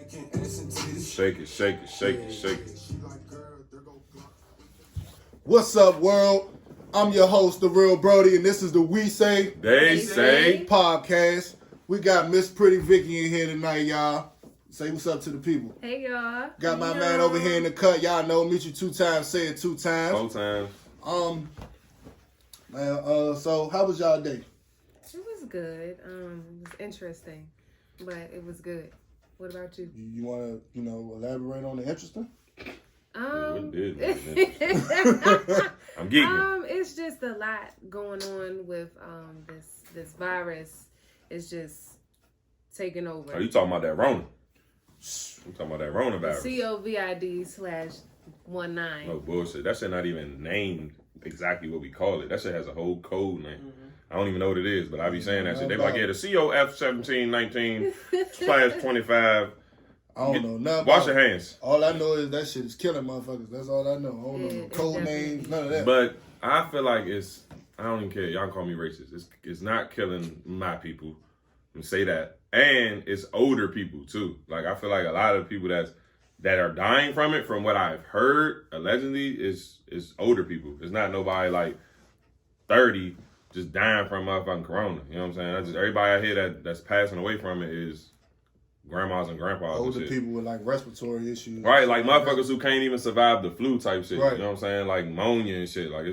Shake it, shake it, shake it, shake it. What's up, world? I'm your host, The Real Brody, and this is the We Say They Say podcast. We got Miss Pretty Vicky in here tonight, y'all. Say what's up to the people. Hey, y'all. Got my man over here in the cut. Y'all know, meet you 2 times, say it 2 times. 4 times. So how was y'all day? It was good. It was interesting, but it was good. What about you? You want to, elaborate on the interesting? I'm geeking. It's just a lot going on with this virus. It's just taking over. Oh, you talking about that Rona? I'm talking about that Rona virus. COVID/19. No bullshit. That shit not even named exactly what we call it. That shit has a whole code name. Mm-hmm. I don't even know what it is, but I be saying that shit. They be like, yeah, the COF1719/25. I don't know nothing. Wash your hands. All I know is that shit is killing motherfuckers. That's all I know. I don't know no code names, none of that. But I feel like I don't even care. Y'all can call me racist. It's not killing my people. I'm say that. And it's older people too. Like I feel like a lot of people that are dying from it, from what I've heard, allegedly, is older people. It's not nobody like 30 just dying from motherfucking corona. You know what I'm saying? Everybody out here that's passing away from it is grandmas and grandpas. Older and people with like respiratory issues. Right, like motherfuckers who can't even survive the flu type shit. Right. You know what I'm saying? Like pneumonia and shit. Like I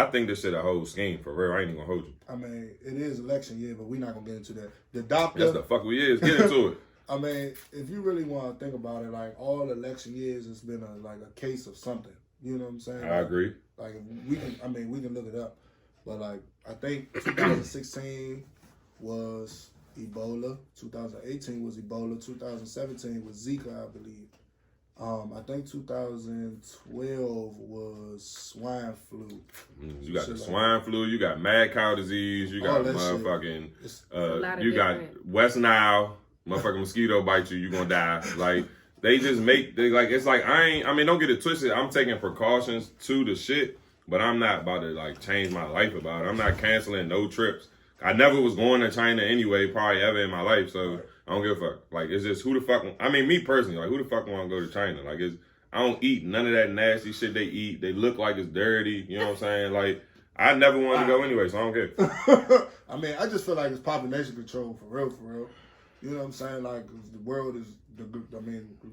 think this shit a whole scheme for real. I ain't even gonna hold you. I mean, it is election year, but we're not gonna get into that. The doctor. That's the fuck we is. Get into it. I mean, if you really want to think about it, like all election years, it's been a case of something. You know what I'm saying? I agree. Like we can look it up, but like I think 2016 was Ebola, 2018 was Ebola, 2017 was Zika, I believe. I think 2012 was swine flu. You got the swine flu, you got mad cow disease, you got motherfucking, you got West Nile, motherfucking mosquito bite you gonna die. Like they just it's like don't get it twisted. I'm taking precautions to the shit, but I'm not about to like change my life about it. I'm not canceling no trips. I never was going to China anyway, probably ever in my life, so I don't give a fuck. Like, it's just who the fuck, me personally, like, who the fuck want to go to China? Like, I don't eat none of that nasty shit they eat. They look like it's dirty, you know what I'm saying? Like, I never wanted to go anyway, so I don't care. I just feel like it's population control, for real. You know what I'm saying? Like, the world is,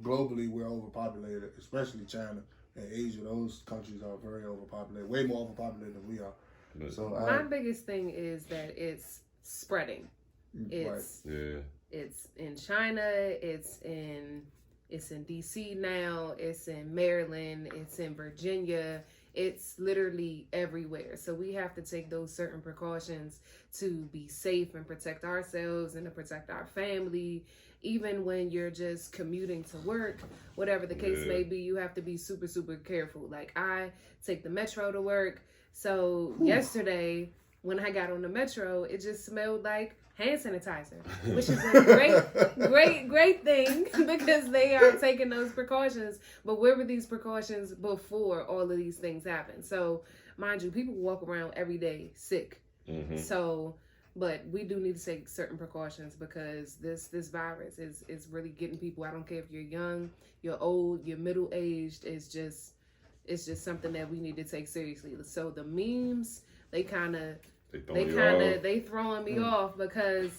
globally, we're overpopulated, especially China and Asia. Those countries are very overpopulated, way more overpopulated than we are. So my biggest thing is that it's spreading. It's in China. It's in DC now. It's in Maryland. It's in Virginia. It's literally everywhere. So we have to take those certain precautions to be safe and protect ourselves and to protect our family. Even when you're just commuting to work, whatever the case may be, you have to be super, super careful. Like I take the metro to work. So yesterday, when I got on the metro, it just smelled like hand sanitizer, which is a great thing because they are taking those precautions. But where were these precautions before all of these things happened? So, mind you, people walk around every day sick. Mm-hmm. So, but we do need to take certain precautions because this virus is really getting people. I don't care if you're young, you're old, you're middle-aged. It's just something that we need to take seriously. So the memes, they throwing me off because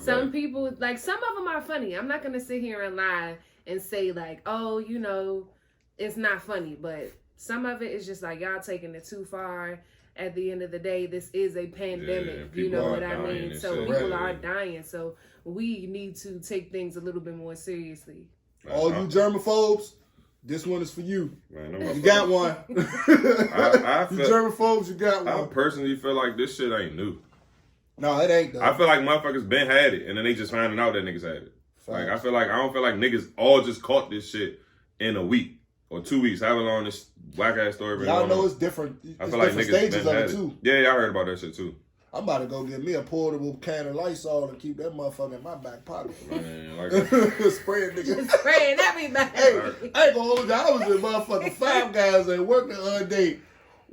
some people, like some of them are funny. I'm not gonna sit here and lie and say like, oh, it's not funny, but some of it is just like y'all taking it too far. At the end of the day, this is a pandemic. You know what I mean? So people are dying. So we need to take things a little bit more seriously. All you germaphobes, this one is for you. Man, you got one. You germaphobes, you got one. I personally feel like this shit ain't new. No, it ain't though. I feel like motherfuckers been had it, and then they just finding out that niggas had it. Like I don't feel like niggas all just caught this shit in a week or 2 weeks. However long this whack ass story been Y'all know it's different. I feel like niggas stages been of had it too. Yeah, I heard about that shit too. I'm about to go get me a portable can of Lysol and keep that motherfucker in my back pocket. Man, like spraying niggas. Spraying everybody. Hey, I ain't gonna hold you. I was in motherfucking Five Guys and working the other day.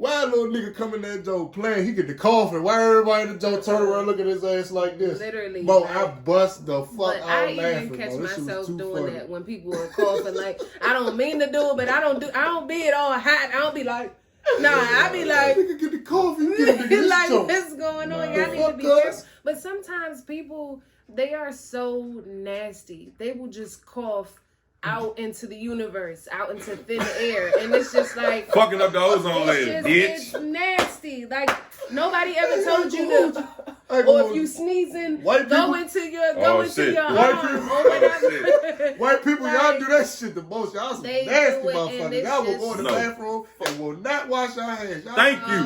Why a little nigga come in that joke playing? He get the coffin. Why everybody in the joke turn around look at his ass like this? Literally, bro, I bust the fuck out I laughing. even catch bro. myself doing funny. that when people are coughing. Like I don't mean to do it, but I don't be it all hot. I don't be like, nah. I be like, nigga get the coffee. Get like joke. what's going on? Y'all need to be careful. But sometimes people, they are so nasty. They will just cough out into the universe, out into thin air, and it's just like fucking up the ozone layer, bitch. It's nasty. Like nobody ever told you to. Or if you sneezing, go into your arm or whatever. White people, y'all do that shit the most. Y'all some nasty motherfuckers. Y'all will go in the bathroom and will not wash your hands. Thank you.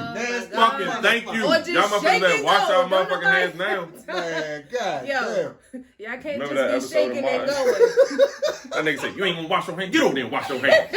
Thank you. Y'all motherfuckers better wash y'all motherfucking hands now. Man, god damn. Y'all can't just be shaking and going. That nigga said, you ain't gonna wash your hands. Get over there and wash your hands.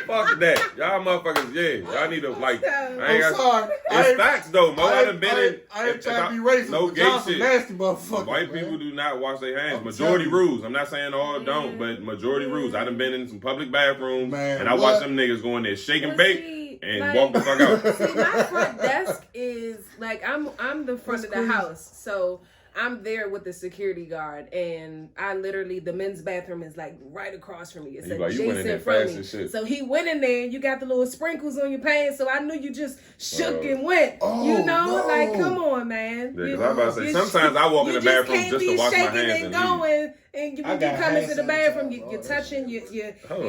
Fuck that. Y'all motherfuckers, yeah. Y'all need to, like, I'm sorry. It's facts, though, Mo. I done been in. I ain't trying to be racist, no but gay y'all shit. some nasty motherfuckers. White people do not wash their hands. Majority rules. I'm not saying all don't, but majority rules. I done been in some public bathrooms, and I watched them niggas go in there shake and bake and walk the fuck out. See, my front desk is, like, I'm the front of the house, so I'm there with the security guard, and I literally, the men's bathroom is like right across from me. It's adjacent from me. So he went in there, and you got the little sprinkles on your pants, so I knew you just shook and went. Like, come on, man. Yeah, because I was about to say, sometimes I walk in the bathroom just to wash my hands and leave. And when you come into the bathroom, you're touching your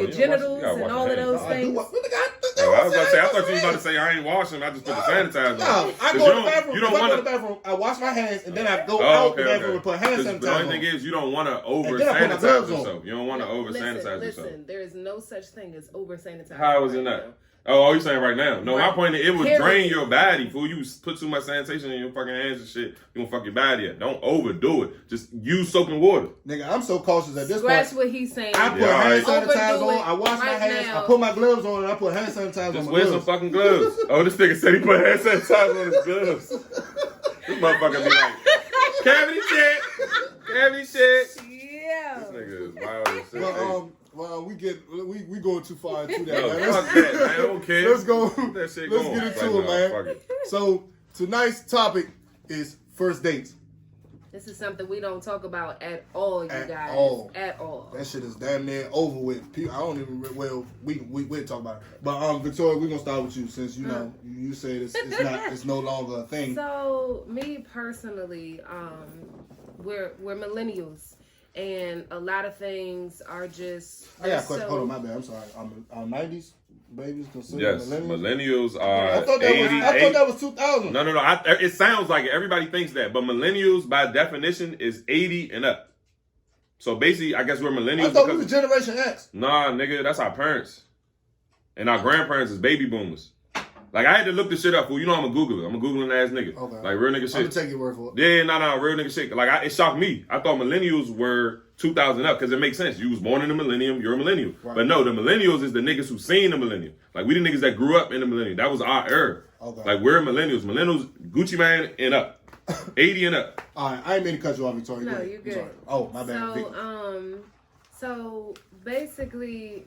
genitals and all of those things. I was about to say, I thought you was about to say I ain't washing. I just put the sanitizer on. No, I go to the bathroom. You don't want to the bathroom. I wash my hands and then I go out the bathroom and put hand sanitizer on. The only thing is, you don't want to over sanitize yourself. You don't want to over sanitize yourself. Listen, there is no such thing as over sanitizing. How is it not? Oh, you saying right now? No, my point is, it would drain your body. Fool, you put too much sanitation in your fucking hands and shit, you gonna fuck your body up. Don't overdo it. Just use soap and water. Nigga, I'm so cautious at this point. That's what he's saying. I put hand sanitizer on. I wash my hands. I put my gloves on, and I put hand sanitizer on my gloves. Just wear some fucking gloves. Oh, this nigga said he put hand sanitizer on his gloves. This motherfucker be like, cavity shit. Yeah. This nigga is wild as shit. Well, we going too far into that. No, man. fuck that, man. I don't care. Let's go. That shit Let's get into it, man. So tonight's topic is first dates. This is something we don't talk about at all, you guys. At all. That shit is damn near over with. I don't even. Well, we'll talk about it. But Victoria, we're gonna start with you since you know you said it's no longer a thing. So me personally, we're millennials. And a lot of things are just. I got a question. Hold on, my bad. I'm sorry. Are 90s babies considered millennials? Millennials are. I thought that was 2000. No. It sounds like it. Everybody thinks that, but millennials, by definition, is 80 and up. So basically, I guess we're millennials. I thought we was Generation X. Nah, nigga, that's our parents, and our grandparents is baby boomers. Like, I had to look this shit up, fool. You know I'm a Googler. I'm a Googling ass nigga. Okay. Like, real nigga shit. I'm gonna take your word for it. Yeah, no, real nigga shit. Like, it shocked me. I thought millennials were 2000 up, because it makes sense. You was born in the millennium, you're a millennial. Right. But no, the millennials is the niggas who seen the millennium. Like, we the niggas that grew up in the millennium. That was our era. Okay. Like, we're millennials. Millennials, Gucci Mane and up. 80 and up. All right, I ain't mean to cut you off, Victoria. No, you're good. Sorry. Oh, my bad. So basically,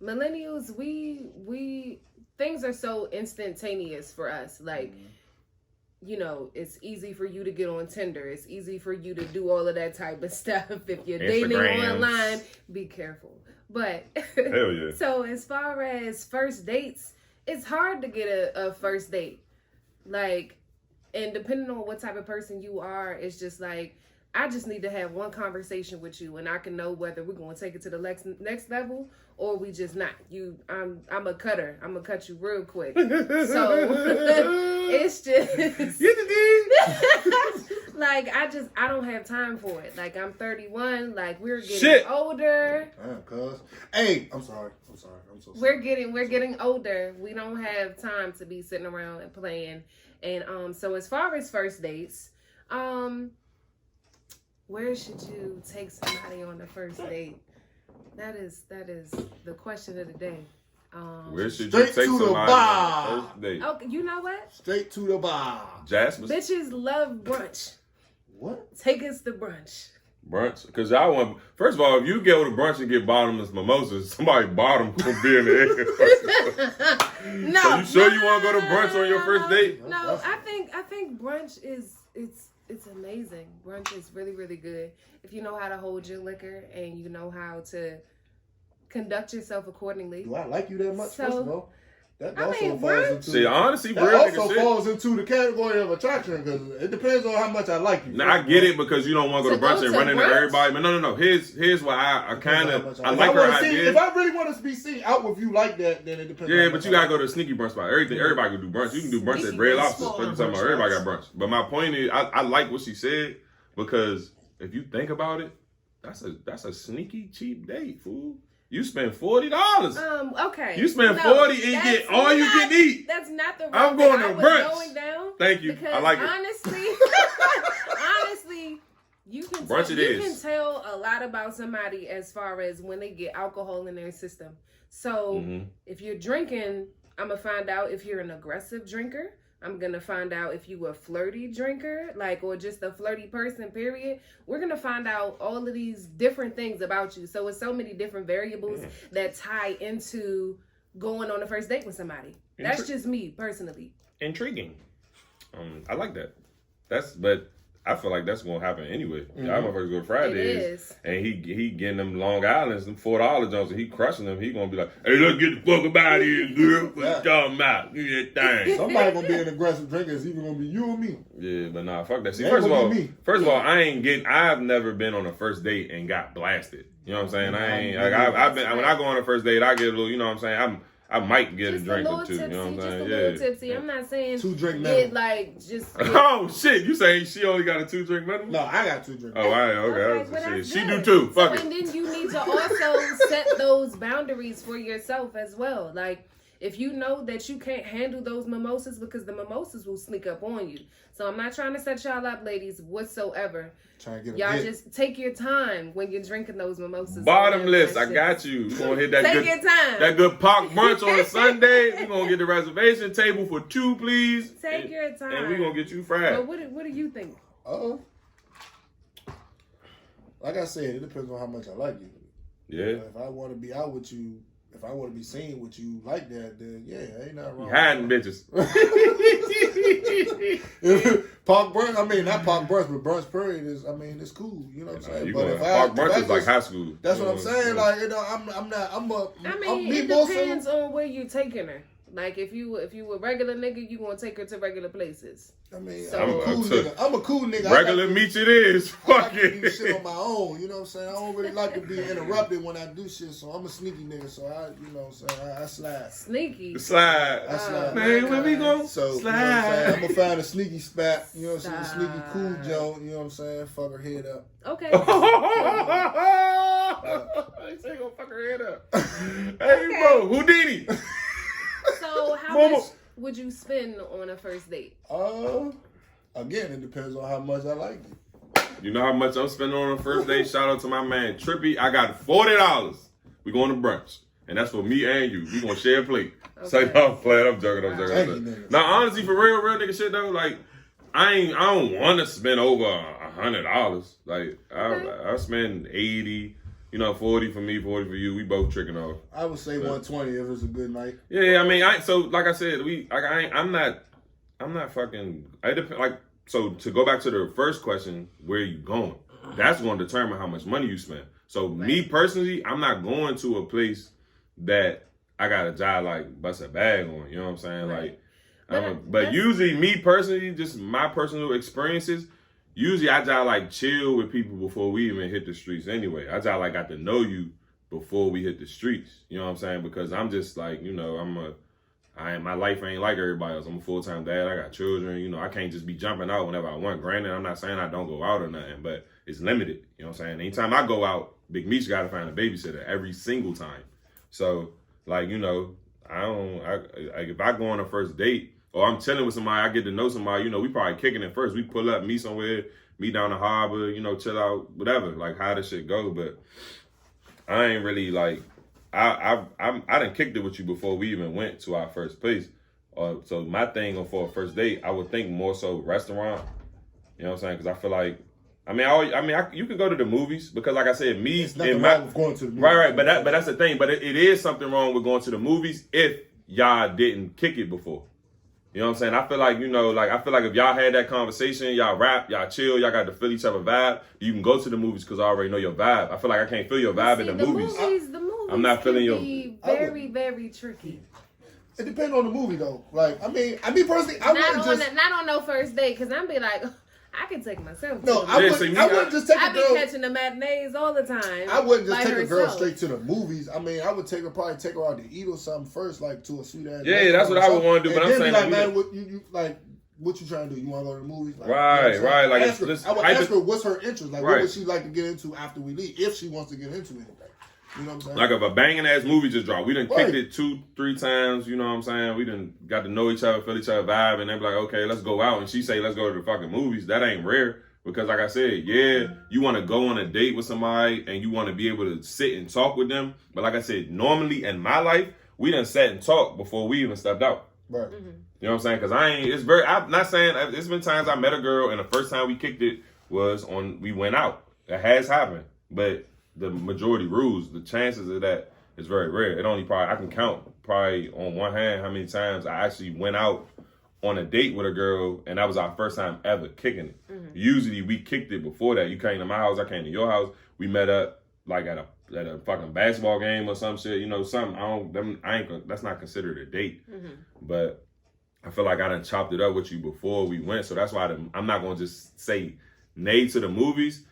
millennials, we things are so instantaneous for us. Like, you know, it's easy for you to get on Tinder. It's easy for you to do all of that type of stuff. If you're dating online, be careful. But hell yeah. So as far as first dates, it's hard to get a first date. Like, and depending on what type of person you are, it's just like, I just need to have one conversation with you, and I can know whether we're going to take it to the next level or we just not. I'm a cutter. I'm gonna cut you real quick. So it's just like I don't have time for it. Like, I'm 31. Like, we're getting older. Damn, cuz. Hey, I'm sorry. I'm so sorry. We're getting older. We don't have time to be sitting around and playing. And so as far as first dates, where should you take somebody on the first date? That is the question of the day. Where should you take somebody on the first date? Okay, you know what? Straight to the bar. Jasmine. Bitches love brunch. What? Take us to brunch. Brunch? Because I want, first of all, if you go to brunch and get bottomless mimosas, somebody bottom will be in the air. No. So you sure you want to go to brunch on your first date? No, I think brunch is it's amazing. Brunch is really, really good if you know how to hold your liquor and you know how to conduct yourself accordingly. Do I like you that much? So, first of all, that honestly, falls into the category of attraction because it depends on how much I like you. Now I get it because you don't want to go to brunch and run into everybody, but no. Here's why I kind of I like her idea. If I really want to be seen out with you like that, then it depends. Yeah, but you gotta go to a sneaky brunch spot. Everybody can do brunch. You can do brunch at Red Lobster. Everybody got brunch. But my point is, I like what she said because if you think about it, that's a sneaky cheap date, fool. You spend $40. Okay. You spend 40 and get all you can eat. That's not the road I'm going to brunch. Going down. Thank you. I like it. Honestly, you can tell a lot about somebody as far as when they get alcohol in their system. So if you're drinking, I'm gonna find out if you're an aggressive drinker. I'm going to find out if you a flirty drinker, or just a flirty person, period. We're going to find out all of these different things about you. So it's so many different variables that tie into going on a first date with somebody. That's just me, personally. Intriguing. I like that. But I feel like that's going to happen anyway. Y'all motherfuckers go to Fridays. And he getting them Long Islands, them $4 Jones, and he crushing them. He going to be like, hey, let's get the fuck up out of here, girl. What you talking about? Give me that thing. Somebody going to be an aggressive drinker. It's even going to be you or me. Yeah, but nah, fuck that. See, first of all, I've never been on a first date and got blasted. You know what I'm saying? When I go on a first date, I get a little, you know what I'm saying? I might get a drink or two. You know what I'm saying? Just a little tipsy. I'm not saying 2 drink minimum. Oh shit! You saying she only got a 2 drink minimum? No, I got 2 drink. Oh, okay. She do too. Fuck it. And then you need to also set those boundaries for yourself as well. Like if you know that you can't handle those mimosas because the mimosas will sneak up on you. So I'm not trying to set y'all up, ladies, whatsoever. Y'all just take your time when you're drinking those mimosas. Bottomless, I got you. We're gonna hit that take your time. That good park brunch on a Sunday. We're gonna get the reservation table for 2, please. Take your time. And we're gonna get you fried. But what do you think? Like I said, it depends on how much I like you. Yeah. If I want to be out with you, if I want to be seen with you like that, then yeah, ain't nothing wrong. You hiding bitches. Park brunch, not park brunch, but brunch period is, it's cool. You know what I'm saying? But park brunch is like high school. That's what I'm saying. Like, it depends on where you're taking her. Like if you a regular nigga, you gonna take her to regular places. I'm a cool nigga. I'm a cool nigga. Regular meet it is. Fuck it. I like to do shit on my own. You know what I'm saying? I don't really like to be interrupted when I do shit. So I'm a sneaky nigga. So I slide. Sneaky. Slide. I slide. Man, where we go? So slide. You know what I'm saying? I'm gonna find a sneaky spot. You know what I'm saying? Sneaky cool joint. You know what I'm saying? Fuck her head up. Okay. She gonna fuck her head up. Hey, bro, Houdini. So how much would you spend on a first date? Again, it depends on how much I like you. You know how much I'm spending on a first date? Shout out to my man Trippy. I got $40. We going to brunch. And that's for me and you. We gonna share a plate. Okay. So I'm playing, I'm joking. Now honestly, for real nigga shit though, like I don't wanna spend over $100. Like I spend 80. 40 for me, 40 for you. We both tricking off. I would say 120 if it's a good night. Yeah. So like I said, I'm not fucking. So to go back to the first question, where you going? That's going to determine how much money you spend. So me personally, I'm not going to a place that I got a job like bust a bag on. You know what I'm saying? Right. But usually, me personally, just my personal experiences. Usually I just chill with people before we even hit the streets anyway. I just got to know you before we hit the streets. You know what I'm saying? Because I'm just my life ain't like everybody else. I'm a full-time dad. I got children. I can't just be jumping out whenever I want. Granted, I'm not saying I don't go out or nothing, but it's limited. You know what I'm saying? Anytime I go out, Big Meech got to find a babysitter every single time. So if I go on a first date, or I'm chilling with somebody, I get to know somebody, we probably kicking it first. We pull up, meet somewhere, meet down the harbor, chill out, whatever, how this shit go. But I ain't really I done kicked it with you before we even went to our first place. So my thing for a first date, I would think more so restaurant. You know what I'm saying? Because I feel like You can go to the movies because, like I said, me it's nothing wrong with going to the movies. Right. But that's the thing. But it is something wrong with going to the movies if y'all didn't kick it before. You know what I'm saying? I feel like, I feel like if y'all had that conversation, y'all rap, y'all chill, y'all got to feel each other vibe, you can go to the movies because I already know your vibe. I feel like I can't feel your vibe in the movies. The movies I'm not feeling your. Very, very tricky. It depends on the movie though. Like, I mean personally, I wouldn't just not on no first date because I'm be like, I can take myself. No, I wouldn't just take a girl. I be catching the matinees all the time. I wouldn't just take a girl straight to the movies. I mean, I would probably take her out to eat or something first, like to a sweet ass. Yeah, that's what I would want to do. But I'm saying, like, man, what you like? What you trying to do? You want to go to the movies? Like, right. Like, I would ask her what's her interest. Like, what would she like to get into after we leave? If she wants to get into anything. You know what I'm saying? Like if a banging ass movie just dropped, we done kicked it 2-3 times, you know what I'm saying? We done got to know each other, feel each other vibe, and they be like, okay, let's go out. And she say, let's go to the fucking movies. That ain't rare. Because like I said, yeah, you want to go on a date with somebody and you want to be able to sit and talk with them. But like I said, normally in my life, we done sat and talked before we even stepped out. Right. Mm-hmm. You know what I'm saying? Because I'm not saying, it's been times I met a girl and the first time we kicked it was we went out. It has happened. But the majority rules, the chances of that is very rare. I can count probably on one hand how many times I actually went out on a date with a girl, and that was our first time ever kicking it. Mm-hmm. Usually we kicked it before that. You came to my house, I came to your house. We met up like at a fucking basketball game or some shit. You know, something. That's not considered a date. Mm-hmm. But I feel like I done chopped it up with you before we went, so that's why I'm not gonna just say nay to the movies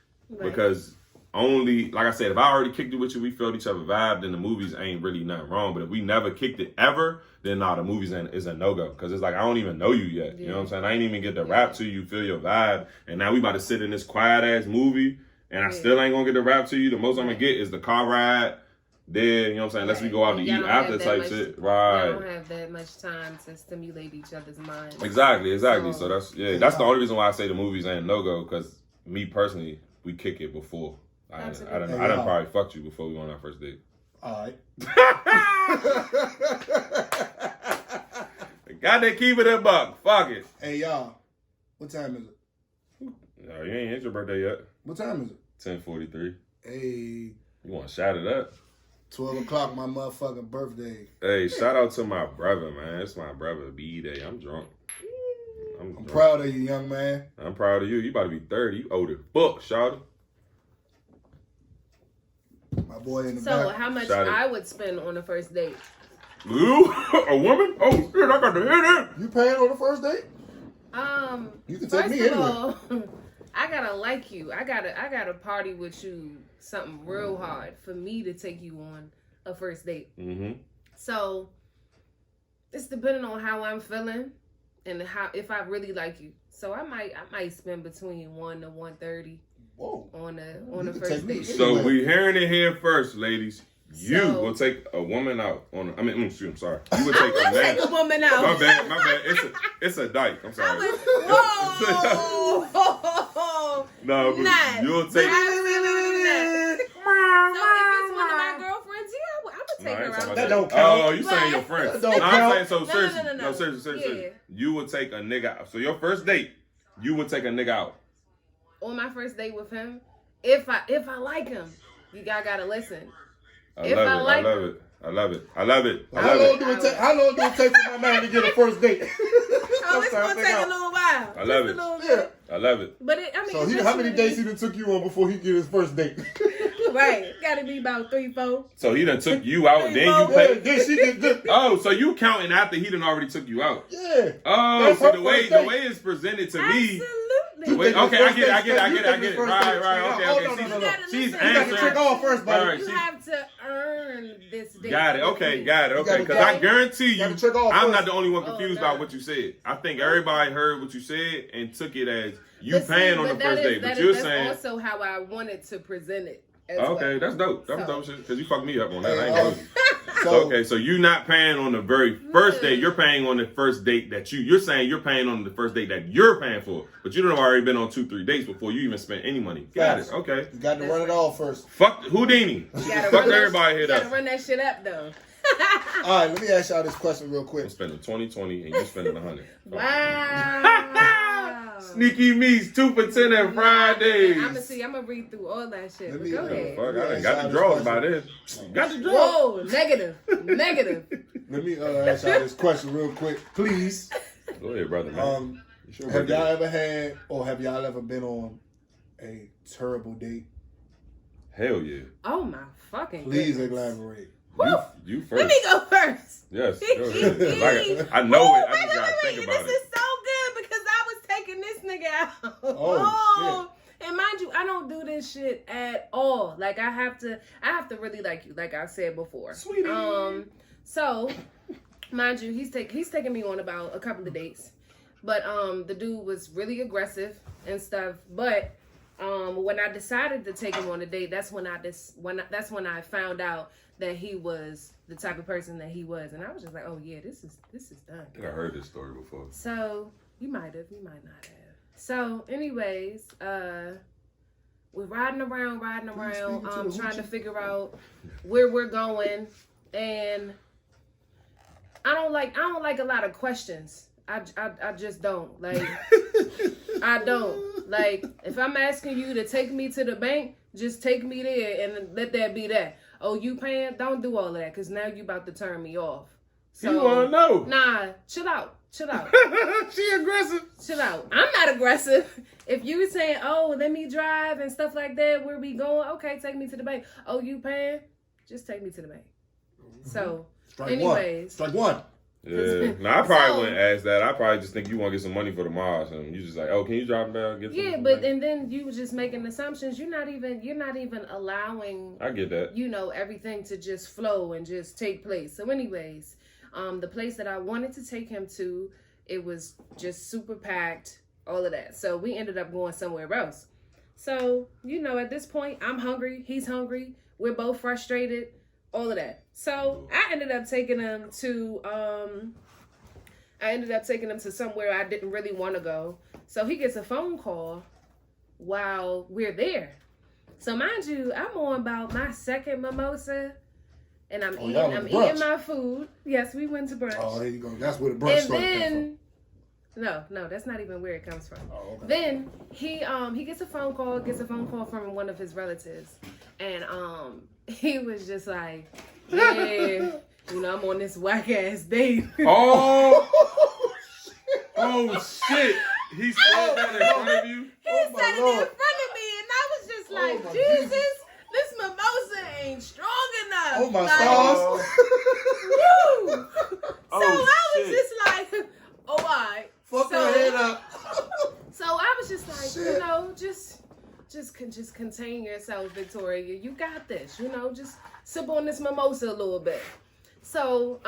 because. Only, like I said, if I already kicked it with you, we felt each other vibe, then the movies ain't really nothing wrong. But if we never kicked it ever, then the movies is a no-go. Because it's like, I don't even know you yet. You know what I'm saying? I ain't even get to rap to you, feel your vibe. And now we about to sit in this quiet-ass movie, and I still ain't going to get to rap to you. The most I'm going to get is the car ride there, you know what I'm saying? Unless we go out to eat after type shit. Right. You don't have that much time to stimulate each other's minds. Exactly. So that's the only reason why I say the movies ain't no-go. Because me personally, we kick it before. I done probably fucked you before we went on our first date. All right. Got to keep it a buck. Fuck it. Hey, y'all. What time is it? No, you ain't hit your birthday yet. What time is it? 10:43. Hey. You want to shout it up? 12 o'clock, my motherfucking birthday. Hey, shout out to my brother, man. It's my brother B-Day. I'm drunk. I'm proud of you, young man. I'm proud of you. You about to be 30. You old as fuck, shawty. My boy in the back. So how much I would spend on the first date? You? A woman? Oh shit, I got to hear that. You paying on the first date? You can take me anyway. All, I gotta like you. I gotta party with you something real hard for me to take you on a first date. Mm-hmm. So it's depending on how I'm feeling and if I really like you. So I might spend between $1 to $130. Whoa. On a first date. So we hearing it here first, ladies. You will take a woman out on. I'm sorry. You would take a woman out. My bad. It's a dyke. I'm sorry. Whoa. No, but you'll take. Absolutely not. So if it's one of my girlfriends, I would take her out. That don't count. Oh, you saying your friend? That don't count. I'm saying so seriously. No, seriously. Yeah. You would take a nigga out. So your first date, you would take a nigga out. On my first date with him, if I like him, you gotta listen. I love it. How long do it take for my man to get a first date? It's gonna take a little while. I love it. Yeah. I love it. But how many dates he done took you on before he get his first date? Right, gotta be about 3-4. So he done took you out, then you paid. Then she did. Oh, so you counting after he done already took you out? Yeah. Oh, so the way it's presented to me. Absolutely. Okay, I get it. Right. Okay. No. She's You answering. got to check off first, buddy. You have to earn this date. Got it. Okay. Because I guarantee you, I'm not the only one confused about what you said. I think everybody heard what you said and took it as you paying on the first date. But you're saying that's also how I wanted to present it. Okay, that's dope. That's dope shit. Because you fucked me up on that. I ain't gonna. Okay, so you're not paying on the very first date. You're paying on the first date that you're saying you're paying on the first date that you're paying for. But you don't have already been on 2-3 dates before you even spent any money. Got it. Okay. You got to run it all first. Fuck Houdini. Fuck everybody here. You gotta run that shit up though. All right, let me ask y'all this question real quick. I'm spending 20 and you spending 100. Wow. Sneaky meats, 2 for $10 at Fridays. I'm gonna read through all that shit. But go ahead. Fuck, I done got the drawers by this. Got the drawers. Whoa, negative. Let me ask y'all this question real quick, please. Go ahead, brother, man. Have y'all ever had, or have y'all ever been on a terrible date? Hell yeah. Oh my fucking Please goodness. elaborate. You first. Let me go first. Yes. Go ahead. Like, I know it. I just gotta think about it. This is so good because I was taking this nigga out. Oh, shit. And mind you, I don't do this shit at all. Like I have to really like you, like I said before. Sweetie. So mind you, he's taking me on about a couple of dates. But the dude was really aggressive and stuff. But when I decided to take him on a date, that's when I found out that he was the type of person that he was, and I was just like, oh yeah, this is done. I think I heard this story before. So you might have, you might not have. So, anyways, we're riding around, trying to figure out where we're going, and I don't like a lot of questions. I just don't like. I don't like if I'm asking you to take me to the bank, just take me there and let that be that. Oh, you paying? Don't do all of that because now you about to turn me off. So, you wanna know? Nah, chill out. She aggressive. Chill out. I'm not aggressive. If you were saying, oh, let me drive and stuff like that, where we going? Okay, take me to the bank. Oh, you paying? Just take me to the bank. Mm-hmm. So, Strike one. Yeah. No, I probably wouldn't ask that. I probably just think you want to get some money for tomorrow or something. You just like, oh, can you drop down? Get some and then you were just making assumptions. You're not even allowing. I get that. Everything to just flow and just take place. So, anyways, the place that I wanted to take him to, it was just super packed, all of that. So we ended up going somewhere else. So, at this point, I'm hungry. He's hungry. We're both frustrated. All of that. So I ended up taking him to somewhere I didn't really want to go. So he gets a phone call while we're there. So mind you, I'm on about my second mimosa, and I'm eating my food. Yes, we went to brunch. Oh, there you go. That's where the brunch started from. No, that's not even where it comes from. Oh, okay. Then he gets a phone call from one of his relatives, and he was just like, yeah, I'm on this whack ass date. Oh shit! He said that in front of you. He said it in front of me, and I was just like, Jesus, this mimosa ain't strong enough. Oh my stars! So I was just like, oh, all right. Fuck her head up. So I was just like, just contain yourself, Victoria. You got this. Just sip on this mimosa a little bit. So,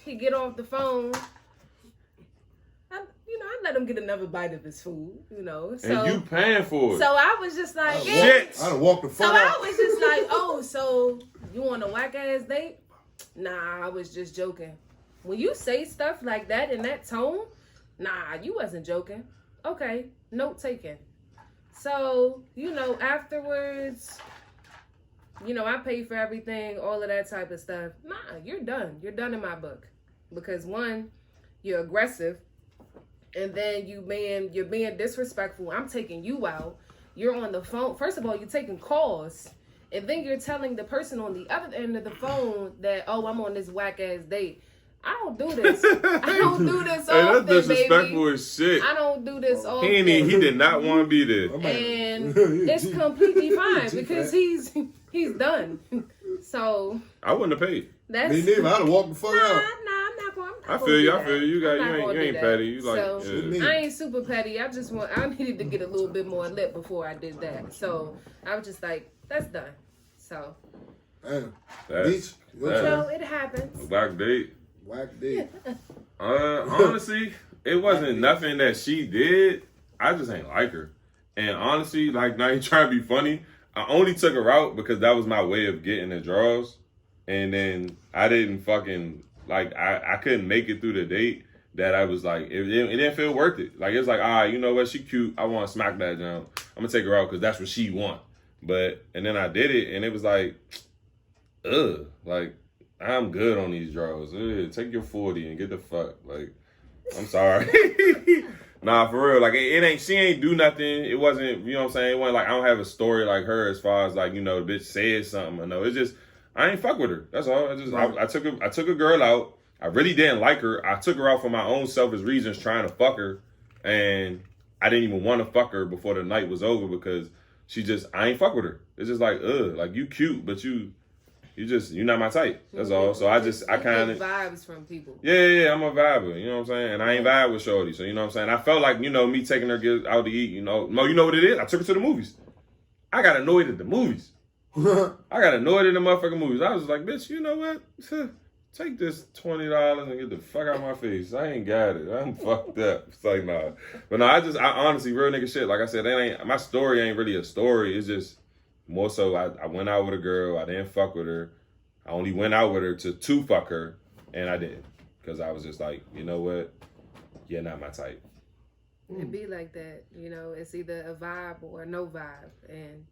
he get off the phone. I let him get another bite of his food, So, and you paying for it. So I was just like, shit. I done walked the fuck out. out. I was just like, oh, so you on a whack ass date? Nah, I was just joking. When you say stuff like that in that tone, nah, you wasn't joking. Okay, note taken. So, afterwards, I paid for everything, all of that type of stuff. Nah, you're done. You're done in my book. Because one, you're aggressive. And then you're being disrespectful. I'm taking you out. You're on the phone. First of all, you're taking calls. And then you're telling the person on the other end of the phone that, oh, I'm on this whack ass date. I don't do this. I don't do this often, that's disrespectful baby. as shit. I don't do this often. He did not want to be there. And it's completely fine because he's done. So I wouldn't have paid. Me neither. I'd have walked the fuck out. I'm not going. I feel you. You ain't petty. You like. I ain't super petty. I needed to get a little bit more lip before I did that. So I was just like, that's done. So. Damn. So it happens. Whack date. Honestly, it wasn't nothing that she did. I just ain't like her. And honestly, like, not even trying to be funny, I only took her out because that was my way of getting the draws. And then I didn't fucking, like, I couldn't make it through the date that I was like, it didn't feel worth it. Like, it's like, all right, you know what, she cute. I want to smack that down. I'm going to take her out because that's what she want. And then I did it, and it was like, like, I'm good on these draws. Take your 40 and get the fuck. Like, I'm sorry. Nah, for real. Like, it ain't, she ain't do nothing. It wasn't, you know what I'm saying? It wasn't like, I don't have a story like her as far as like, you know, the bitch said something. I know. It's just, I ain't fuck with her. That's all. I took a girl out. I really didn't like her. I took her out for my own selfish reasons trying to fuck her. And I didn't even want to fuck her before the night was over because I ain't fuck with her. It's just like, like you cute, but you're not my type. That's all. So I kind of vibes from people. Yeah, I'm a viber. You know what I'm saying? And I ain't vibe with shorty. So you know what I'm saying? I felt like, you know, me taking her out to eat, you know. No, you know what it is? I took her to the movies. I got annoyed at the movies. I got annoyed at the motherfucking movies. I was like, bitch, you know what? Take this $20 and get the fuck out of my face. I ain't got it. I'm fucked up. It's like, nah. But no, I honestly, real nigga shit. Like I said, my story ain't really a story. It's just more so I went out with a girl. I didn't fuck with her. I only went out with her to fuck her. And I did. Because I was just like, you know what? You're not my type. It be like that. You know, it's either a vibe or no vibe. And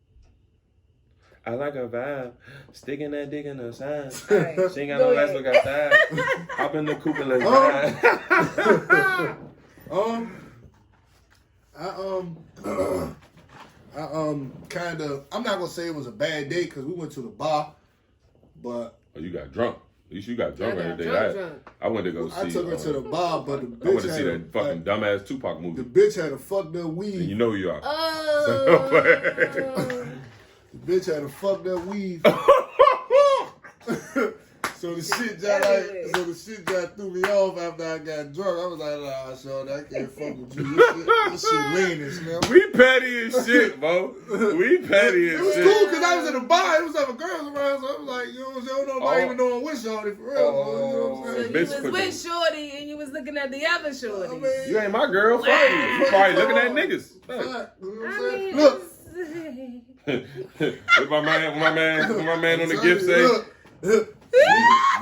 I like a vibe. Sticking that dick in the side. Right. She ain't got no last look outside. Hop in the coupe and let's ride. Kind of, I'm not gonna say it was a bad day because we went to the bar, but you got drunk. At least you got drunk every day. I went to go see. I took her to the bar, but the bitch I went to see that fucking dumbass Tupac movie. The bitch had a fucked up weed. And you know who you are. The bitch had a fucked up weed. So the shit just threw me off after I got drunk. I was like, nah, Shorty, I can't fuck with you. This shit leaning, man. We petty as shit, bro. We petty as shit. It was cool because I was in a bar. It was other girls around, so I was like, you know what I'm saying? I don't know if I even know I'm with Shorty for real. You know what I'm saying? So you was with Shorty and you was looking at the other Shorty. I mean, you ain't my girl. Fuck you. You probably looking at niggas. Look. What my man on the gift say?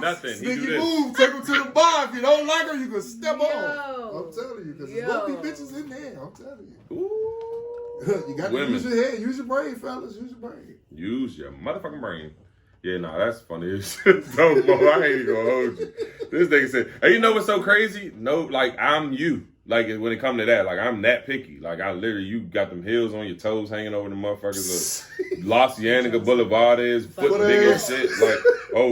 Nothing. He Sneaky do move. Take him to the bar. If you don't like her, you can step on. I'm telling you, because there's gonna be bitches in there. I'm telling you. Ooh. You got to use your head. Use your brain, fellas. Use your brain. Use your motherfucking brain. Yeah, nah, that's funny as shit. I ain't even gonna hold you. This nigga said, hey, you know what's so crazy? No, like, I'm you. Like, when it come to that, like, I'm that picky. Like, I literally, you got them heels on your toes hanging over the motherfuckers of Los Cienega Boulevard is, foot big as shit. Like,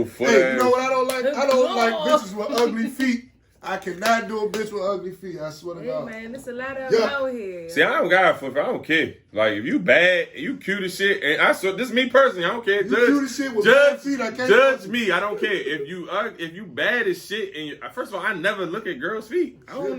foot ass. You know what I don't like? I don't like bitches with ugly feet. I cannot do a bitch with ugly feet. I swear to God. Man, there's a lot of them out here. See, I don't got a foot. I don't care. Like, if you bad, you cute as shit, and this is me personally. I don't care. You cute as shit with bad feet. I can't judge me. I don't care. If you bad as shit, and first of all, I never look at girls' feet. I don't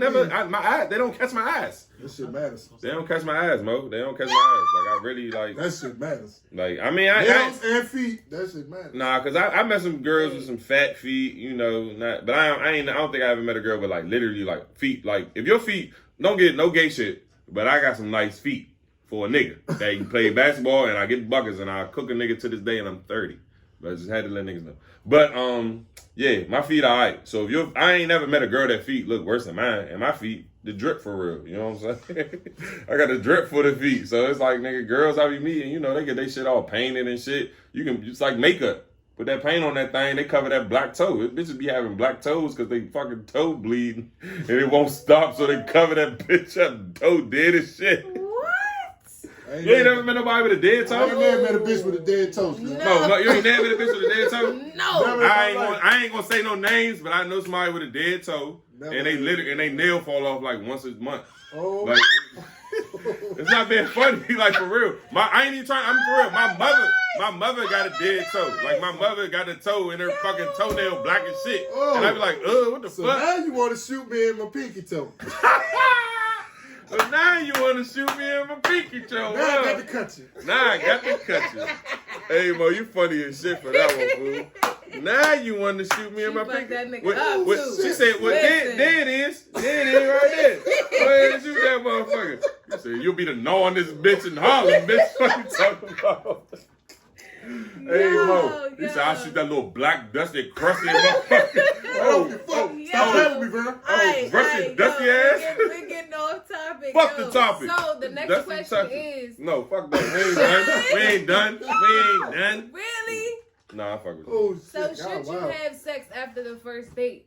my eyes. They don't catch my eyes. That shit matters. They don't catch my eyes, Mo. They don't catch my eyes. Like, I really like. That shit matters. Like, I mean, nails and feet. That shit matters. Nah, cause I met some girls with some fat feet. You know, but I don't think I ever met a girl with like literally like feet. Like, if your feet don't get no gay shit, but I got some nice feet for a nigga that can play basketball and I get buckets and I cook a nigga to this day and I'm 30. But I just had to let niggas know. But yeah, my feet are alright. So I ain't never met a girl that feet look worse than mine, and my feet the drip for real. You know what I'm saying? I got the drip for the feet. So it's like, nigga, girls I be meeting, you know, they get their shit all painted and shit. It's like makeup. Put that paint on that thing, they cover that black toe. Bitches be having black toes because they fucking toe bleeding and it won't stop, so they cover that bitch up, toe dead as shit. You ain't never met nobody with a dead toe? I ain't never met a bitch with a dead toe. No, you ain't never met a bitch with a dead toe? No. I ain't gonna say no names, but I know somebody with a dead toe, and they nail fall off like once a month. Oh. Like, it's not being funny, like for real. I ain't even trying. I'm for real. My mother got a dead toe. Like my mother got a toe and her fucking toenail black as shit. Oh. And I be like, what the fuck? Now you want to shoot me in my pinky toe. So now you want to shoot me in my pinky toe. Now I got to cut you. Hey, Mo, you funny as shit for that one, fool. Now you want to shoot me in my pinky. That nigga up too. She said, well, there it is right there. Go ahead and shoot that motherfucker. You said, you'll be the gnaw on this bitch in Harlem, bitch. What you talking about? Hey, Mo. He said, I'll shoot that little black, dusty, crusty motherfucker. Stop playing with me, girl. Rusty, dusty ass. We're getting off topic. Fuck the topic. So the next question is. No, fuck that. We ain't done. Really? Nah, I fuck with you. Oh, shit. So should you have sex after the first date?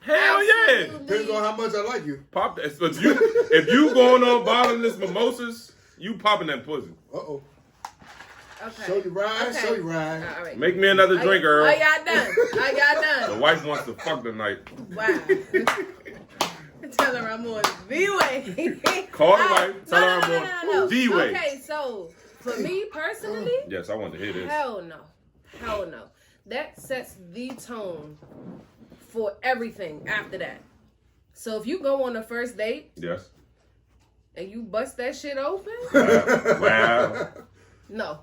Hell yeah. Depends on how much I like you. Pop that. So if you going on bottomless mimosas, you popping that pussy. Uh-oh. Okay. Show you ride, okay. show you ride. All right. Make me another drink, Earl. Are y'all done? The wife wants to fuck tonight. Wow. Tell her I'm on V-Way. Call the wife. Tell her I'm on D-Way. Okay, so for me personally. Yes, I want to hear this. Hell no. That sets the tone for everything after that. So if you go on a first date. Yes. And you bust that shit open. Wow. No.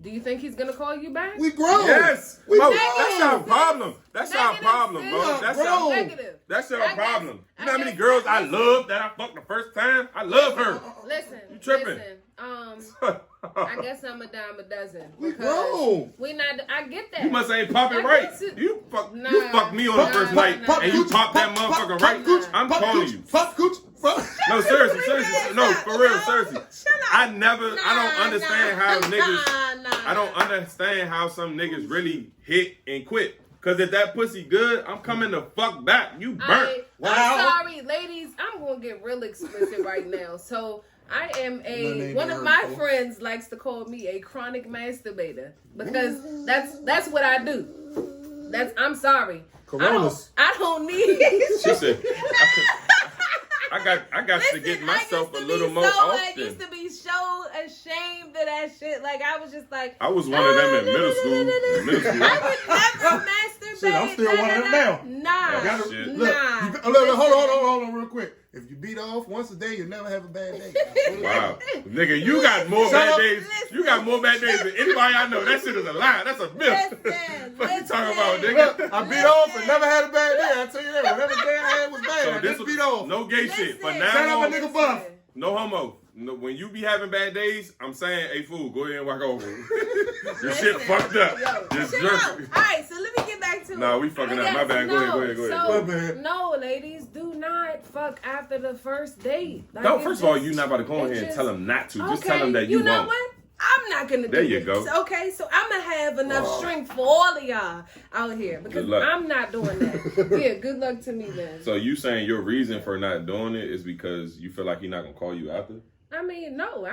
Do you think he's gonna call you back? We grown. Yes. We Mo, grown. that's our problem. That's our Negative, problem, sis. bro. That's Grown. Negative. That's our problem. You know how many guess- girls I love that I fucked the first time? I love her. Listen. You tripping. I guess I'm a dime a dozen. We grown. We not. I get that. You must ain't popping I right. guess it- You fucked Nah. me on the first night, and you popped that motherfucker right. I'm calling you. Pop gooch. No, seriously. No, for real, seriously. I don't understand how niggas. I don't understand how some niggas really hit and quit. Cause if that pussy good, I'm coming the fuck back. You burnt. I'm sorry, ladies. I'm gonna get real explicit right now. So I am one of my friends likes to call me a chronic masturbator because that's what I do. I'm sorry. Coronas. I don't need. She said, I got to get myself a little more often. I used to be so ashamed of that shit. Like I was just like. I was one of them in middle school. I would never masturbate. Shit, I'm still one of them now. Nah. Shit. Look, hold on real quick. If you beat off once a day, you'll never have a bad day. Wow. Nigga, you got more bad days. You got more bad days than anybody I know. That shit is a lie. That's a myth. What you talking about, nigga? I beat off and never had a bad day. I tell you that. Whatever day I had was bad. So I this just beat off. No gay shit. But Shout now out my nigga Buff. no homo. No, when you be having bad days, I'm saying, hey fool, go ahead and walk over. Your shit fucked up. Just Chill jerk. out. All right, so let me get back to it. No, we fucking up. My bad. Go ahead. So, My bad. no, ladies, do not fuck after the first date. Like, No, first of all, you're not about to go in here and tell them not to. Just tell them that you know won't. what? I'm not gonna do There you this. go. Okay, so I'm gonna have enough strength for all of y'all out here because Good luck. I'm not doing that. Yeah, good luck to me then. So you saying your reason for not doing it is because you feel like he's not gonna call you after? I mean, no,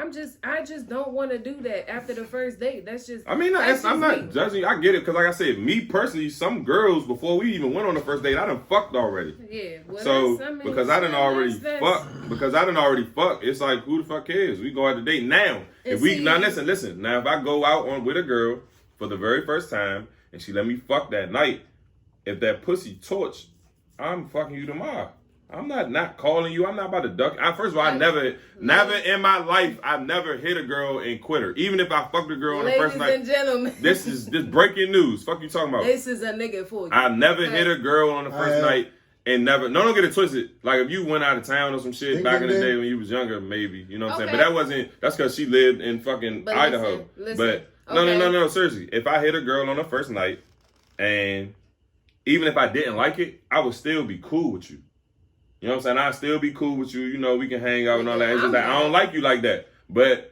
I just don't want to do that after the first date. That's just. I mean, I'm not judging you. I get it because, like I said, me personally, some girls before we even went on the first date, I done fucked already. Yeah. Well, So because I done already fuck, it's like who the fuck cares? We go out to date now. If we now listen. Now if I go out on with a girl for the very first time and she let me fuck that night, if that pussy torch, I'm fucking you tomorrow. I'm not calling you. I'm not about to duck. First of all, I never in my life, I've never hit a girl and quit her. Even if I fucked a girl on the first night. Ladies and gentlemen. This is breaking news. Fuck you talking about? This is a nigga for you. I never hit a girl on the first night and never. No, don't get it twisted. Like if you went out of town or some shit back in the day when you was younger, maybe. You know what I'm saying? But that's because she lived in fucking Idaho. Listen. But no, seriously. If I hit a girl on the first night and even if I didn't like it, I would still be cool with you. You know what I'm saying? I'll still be cool with you. You know, we can hang out and all that. It's just that I don't like you like that. But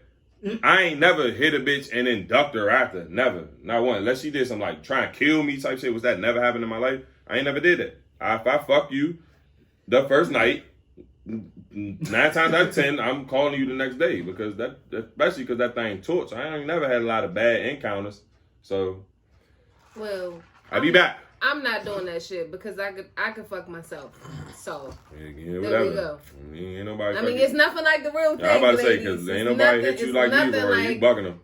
I ain't never hit a bitch and then ducked her after. Never. Not one. Unless she did some like try and kill me type shit. Was that never happened in my life? I ain't never did that. If I fuck you the first night, 9 times out of 10, I'm calling you the next day. Because especially because that thing torch. I ain't never had a lot of bad encounters. So, well, I'll be back. I'm not doing that shit because I could fuck myself. So yeah, there we go. Ain't nobody. I mean, it's nothing like the real thing. I'm about to say ladies. because ain't nobody hit you like Leroy. You bugging them.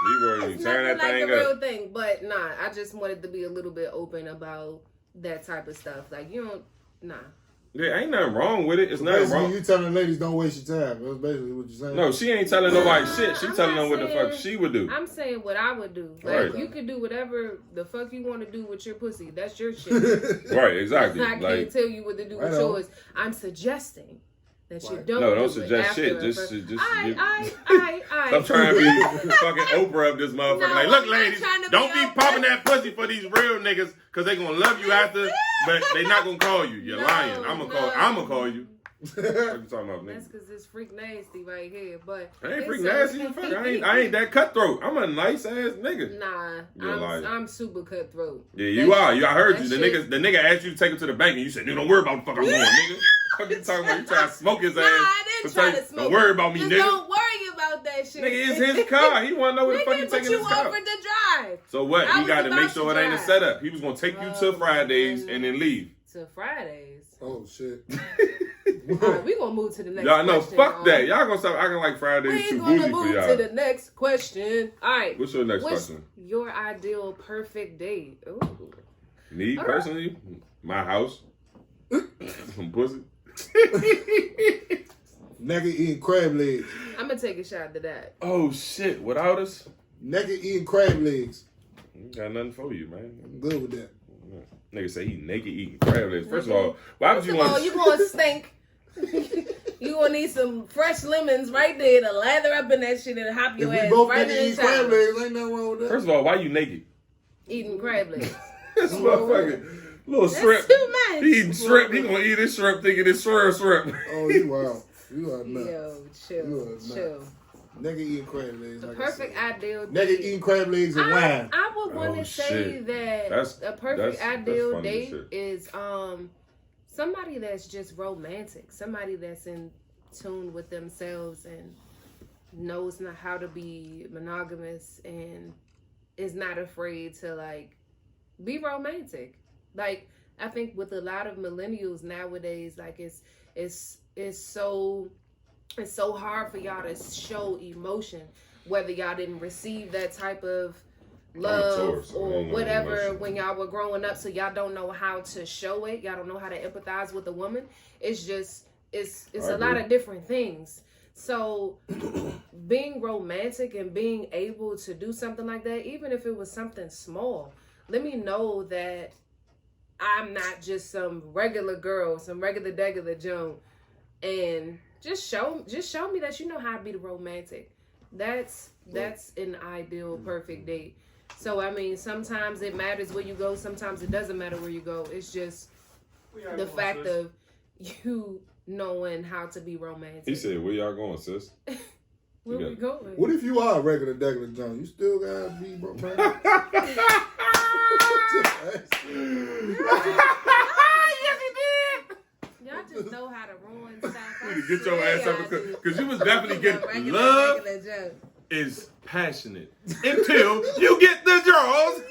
Leroy, you It's turn that nothing like thing the real up. thing. But nah, I just wanted to be a little bit open about that type of stuff. Like you don't, nah. Yeah, ain't nothing wrong with it. It's nothing Basically, wrong. you telling ladies don't waste your time. That's basically what you're saying. No, she ain't telling nobody shit. She I'm telling not them what the fuck saying- she would do. I'm saying what I would do. Like Right. you could do whatever the fuck you want to do with your pussy. That's your shit. Right, exactly. I can't tell you what to do with yours. I'm suggesting that you don't. No, don't do suggest it shit. after Just I. Stop trying to be fucking Oprah up this motherfucker. No, like, look, I'm not ladies, trying to don't be be Oprah. popping that pussy for these real niggas because they gonna love you after, but they not gonna call you. You're lying. I'm gonna call you. What you talking about, nigga? That's because it's freak nasty right here. But I ain't freak nasty. Fuck, I ain't that cutthroat. I'm a nice ass nigga. Nah, I'm super cutthroat. Yeah, you are. I heard you. The nigga asked you to take him to the bank, and you said, "Dude, don't worry about the fuck I'm going, nigga." What you talking about? You trying to smoke his ass? Nah, I didn't try to smoke. Don't worry about me, Just nigga. Don't worry about that shit. Nigga, it's his car. He want to know where the fuck you taking his car. But you offered to drive. So what? He got to make sure it ain't a setup. He was gonna take you to Fridays and then leave. To Fridays. Oh shit. All right, we gonna move to the next. Y'all know, question, fuck that. Y'all gonna stop acting like Fridays too bougie for y'all. We gonna move to the next question. All right. What's your next question? Your ideal perfect date? Ooh. Me personally, my house, some pussy. Naked eating crab legs. I'm gonna take a shot to that. Oh shit! Without us, naked eating crab legs. Got nothing for you, man. I'm good with that. Nigga say he naked eating crab legs. First of all, why would you want? You gonna stink. You gonna need some fresh lemons right there to lather up in that shit and hop your ass right in the shower. Crab legs, ain't nothing wrong with that. First of all, why you naked? Eating crab legs. This motherfucker. Little shrimp. Too much. He eating shrimp. He gonna eat his shrimp thinking it's shrimp. Oh, you wild. You are nuts. Yo, chill. Naked eating crab legs. The perfect ideal date. Naked eating crab legs and wine. I would want to say that a perfect ideal date is somebody that's just romantic. Somebody that's in tune with themselves and knows how to be monogamous and is not afraid to like be romantic. Like I think with a lot of millennials nowadays, like it's so hard for y'all to show emotion, whether y'all didn't receive that type of love or whatever when y'all were growing up, so y'all don't know how to show it. Y'all don't know how to empathize with a woman. It's just it's a lot of different things. So being romantic and being able to do something like that, even if it was something small, let me know that I'm not just some regular girl, some regular Joan, and just show me that you know how to be the romantic. That's an ideal perfect date. So I mean, sometimes it matters where you go, sometimes it doesn't matter where you go. It's just the fact of you knowing how to be romantic. He said, "Where y'all going, sis?" Where we going? What if you are a regular Joan? You still gotta be romantic. Y'all just know how to ruin stuff. You get your ass up because you was definitely getting love is passionate until you get the draws.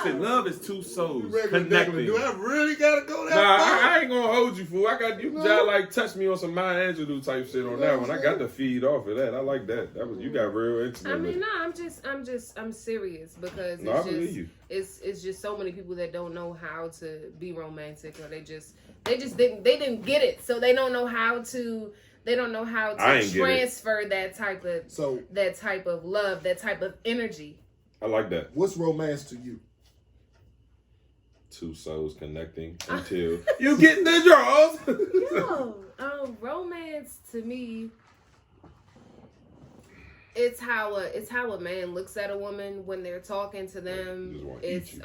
See, love is two souls connecting. Do I really gotta go that far? far? I ain't gonna hold you, fool. I got you. Just like touch me on some Maya Angelou type shit on that one. I got to feed off of that. I like that. That was you got real intimate. I mean, I'm serious because it's just so many people that don't know how to be romantic, or they didn't get it, so they don't know how to. They don't know how to transfer that type of love, that type of energy. I like that. What's romance to you? Two souls connecting until you get the draws. Romance to me, it's how a man looks at a woman when they're talking to them. It's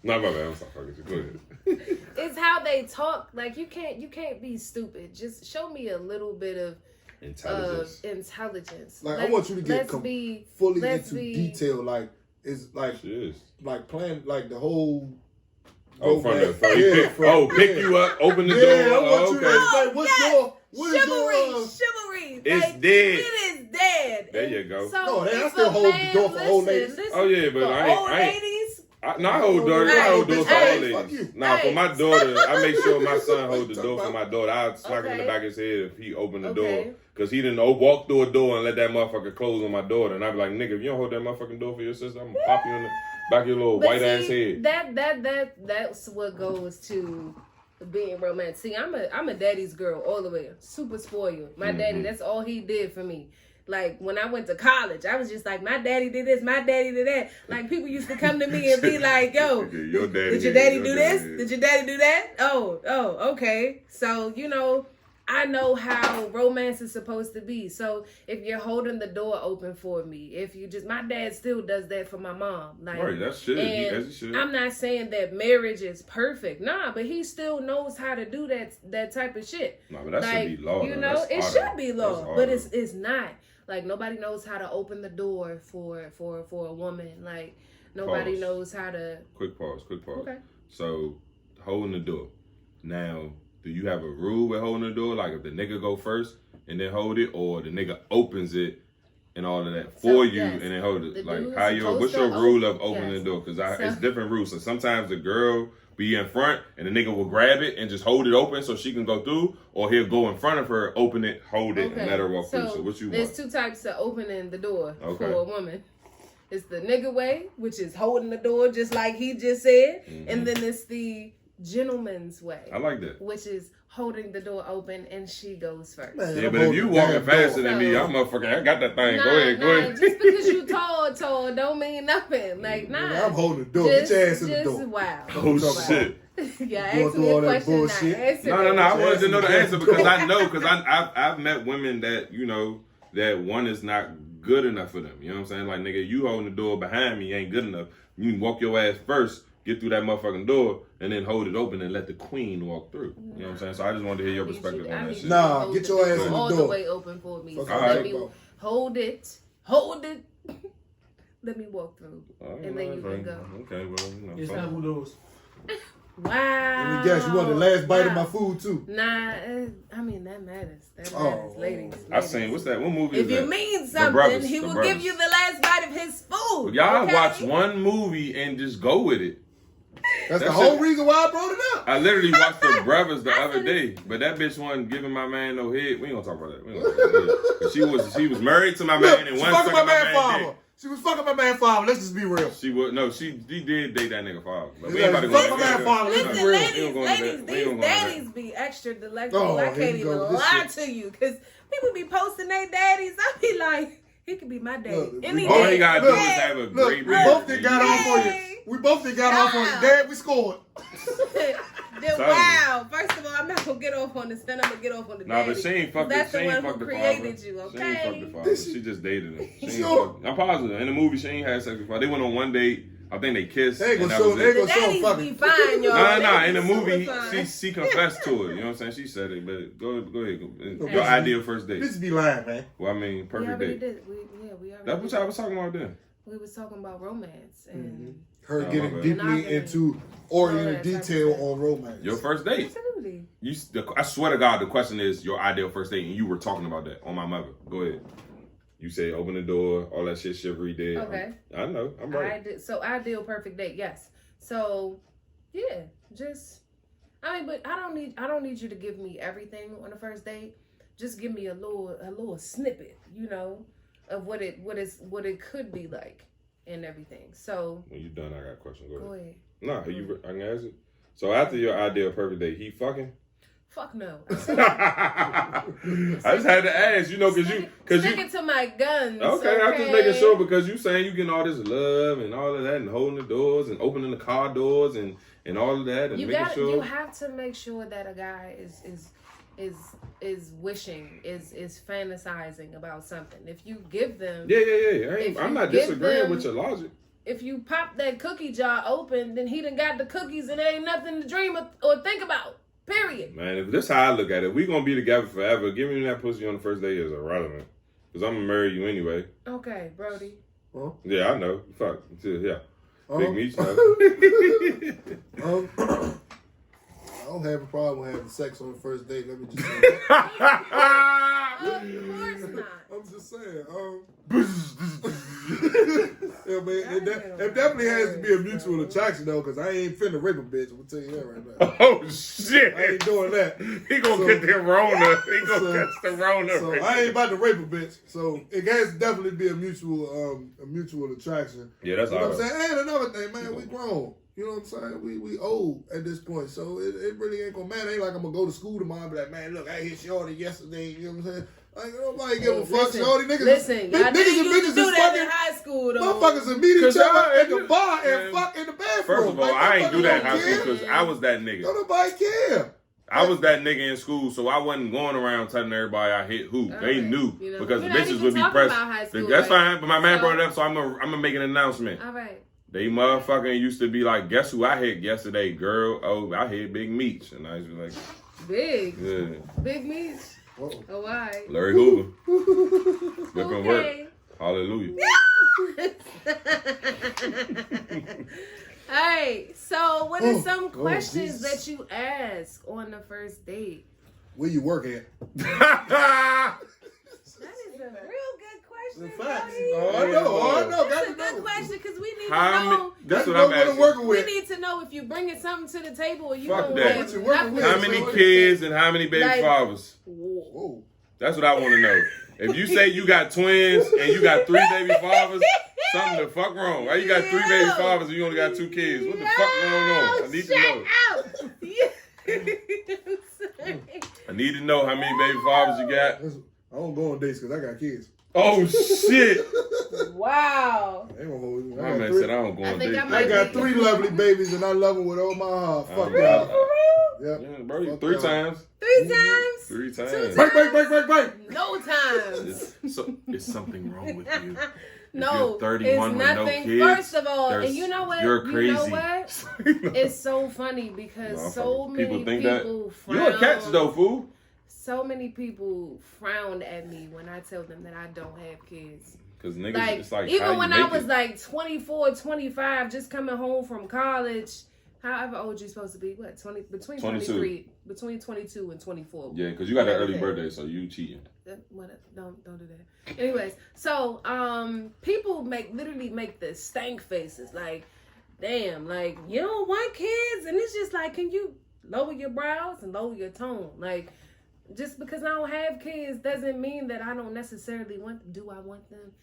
Not my bad. I'm sorry. Go ahead. It's how they talk. Like you can't be stupid. Just show me a little bit of intelligence. Like I want you to get fully into detail. Like it's like playing like the whole. Pick you up, open the door. Chivalry. It's like, dead. It is dead. There you go. So I still hold the door for old ladies. Oh yeah, but I ain't. I hold doors. I hold doors for all ladies. Nah, for my daughter, I make sure my son hold the door for my daughter. I'll smack him in the back of his head if he opened the door. Because he didn't walk through a door and let that motherfucker close on my daughter. And I'd be like, nigga, if you don't hold that motherfucking door for your sister, I'm going to pop you in the back of your little white ass head. That's what goes to being romantic. See, I'm a daddy's girl all the way. Super spoiled. My daddy, that's all he did for me. Like, when I went to college, I was just like, my daddy did this, my daddy did that. Like, people used to come to me and be like, yo, did your daddy do this? Did your daddy do that? Oh, okay. So, I know how romance is supposed to be. So if you're holding the door open for me, if you just, my dad still does that for my mom. Like, right, that's shit. And I'm not saying that marriage is perfect. Nah, but he still knows how to do that type of shit. No, but that should be law. You know, it should be law, but it's not. Like, nobody knows how to open the door for a woman. Like, nobody knows how to. Quick pause. Okay. So, holding the door. Now, do you have a rule with holding the door? Like, if the nigga go first and then hold it, or the nigga opens it and all of that for you and then hold it? Like, what's your rule of opening the door? Because it's different rules. So sometimes the girl be in front and the nigga will grab it and just hold it open so she can go through, or he'll go in front of her, open it, hold it, and let her walk through. So what you want? There's two types of opening the door for a woman. It's the nigga way, which is holding the door just like he just said, and then it's the gentleman's way. I like that. Which is holding the door open and she goes first. Man, yeah, but if you walking faster than me, I'm motherfucking, I got that thing. Go ahead. Just because you tall don't mean nothing. Like, nah. I'm holding the door. Get your ass in the door. Wow. Oh, shit. Yeah, ask me a question. No. I wanted to know the answer because I know, because I've met women that, you know, that one is not good enough for them. You know what I'm saying? Like, nigga, you holding the door behind me ain't good enough. You can walk your ass first, get through that motherfucking door, and then hold it open and let the queen walk through. You know what I'm saying? So I just wanted to hear your perspective on that shit. Nah, get your ass in the door. All the way open for me. So let me hold it. Let me walk through. And then you can go. Okay, well, you know. It's not who knows. Wow. Let me guess, you want the last bite of my food too? Nah, I mean, that matters. Ladies. I seen, what's that? What movie is that? If you mean something, he will give you the last bite of his food. Y'all watch one movie and just go with it. That's the whole reason why I brought it up. I literally watched The Brothers the other day, but that bitch wasn't giving my man no head. We ain't gonna talk about that. She was married to my man and one sucking my man dick. She was fucking my man father. Let's just be real. She did date that nigga father. But we ain't about to go there. Listen, ladies, these daddies be extra delectable. I can't even lie to you, because people be posting their daddies. I be like, he could be my dad. All he gotta do is have a great man. We both did got off on you. We both did got off on you. Dad, we scored. Wow. First of all, I'm not gonna get off on the son. I'm gonna get off on the daddy. Nah, but she ain't fucked. That's the one who created father. you. Okay. She ain't fucked the father. She just dated him. I'm positive. In the movie, she ain't had sex before. They went on one date. I think they kissed. They gonna show be fine, y'all. Nah. In the movie, she confessed to it. You know what I'm saying? She said it. But go ahead. Your ideal first date. Bitch be lying, man. Well, I mean, perfect date. We already. That's what y'all was talking about then. We was talking about romance and her getting deeply into oriented detail on romance. Your first date. Absolutely. I swear to God, the question is your ideal first date, and you were talking about that on my mother. Go ahead. You say open the door, all that shit Chivalry did. Okay. I know. I'm right. So ideal perfect date, yes. So yeah, but I don't need you to give me everything on the first date. Just give me a little snippet, you know, of what it could be like and everything. So when you done, I got a question. Go ahead. No, I can ask it. So after your ideal perfect date, he fucking? Fuck no. I just had to ask, you know, because you sticking to my guns. Okay, I'm just making sure, because you saying you getting all this love and all of that and holding the doors and opening the car doors and all of that and you have to make sure that a guy is wishing, is fantasizing about something. If you give them I'm not disagreeing with your logic. If you pop that cookie jar open, then he done got the cookies and there ain't nothing to dream or think about. Period. Man, if this how I look at it, we gonna be together forever. Giving me that pussy on the first day is irrelevant. Because I'm gonna marry you anyway. Okay, Brody. Huh? Yeah, I know. Fuck. Yeah. Big meat. I don't have a problem with having sex on the first date. Let me just say that. Of course not. I'm just saying. Yeah, man, it definitely has to be a mutual attraction though, because I ain't finna rape a bitch. I'm gonna tell you that right now. Oh shit! I ain't doing that. He gonna get the Rona. He gonna catch the Rona. So I ain't about to rape a bitch. So it has to definitely be a mutual attraction. Yeah, that's all. You know what I'm saying? And another thing, man, we grown. You know what I'm saying? We old at this point, so it really ain't gonna matter. Ain't like I'm gonna go to school tomorrow and be like, man, look, I hit Shorty yesterday. You know what I'm saying? Like, nobody give a fuck. Shorty niggas. Listen, y'all niggas used to do that in high school, though. Motherfuckers would meet each other at the bar and fuck in the bathroom. First of all, I ain't do that in high school because I was that nigga. Don't nobody care. I was that nigga in school, so I wasn't going around telling everybody I hit who. They knew because the bitches would be pressed. That's fine, but my man brought it up, so I'm gonna make an announcement. All right. They motherfucking used to be like, guess who I hit yesterday, girl? Oh, I hit Big Meech. And I was like, Big? Yeah. Big Meech? Oh, why? Larry Hoover. Whipping work. Hallelujah. Hey, so what are some questions that you ask on the first date? Where you work at? That is a real good question. I know. That's a good question because we need to know. That's what I'm asking. We need to know if you're bringing something to the table or you don't have nothing. How many kids and how many baby fathers? Whoa. That's what I want to know. If you say you got twins and you got 3 baby fathers, something the fuck wrong. Why you got 3 baby fathers and you only got 2 kids? What the fuck going on? I need to know. I need to know how many baby fathers you got. I don't go on dates because I got kids. Oh shit! Wow. My man said I don't go on dates. I got 3 lovely babies and I love them with all my heart. Fuck that. Yeah, bro, 3 times. 3 times? 3 times. Break. No times. It's something wrong with you. No, if you're 31 it's with nothing. No kids, first of all, and you know what? You're crazy. You know what? It's so funny because so many people frown. You're a catch though, fool. So many people frowned at me when I tell them that I don't have kids. Because niggas, it's like even when I was like 24, 25, just coming home from college. However old you're supposed to be, what, 20, between 22 and 24. Yeah, because you got an early birthday, so you cheating. Don't do that. Anyways, so people literally make the stank faces, like, damn, like, you don't want kids? And it's just like, can you lower your brows and lower your tone? Like, just because I don't have kids doesn't mean that I don't necessarily want them. Do I want them?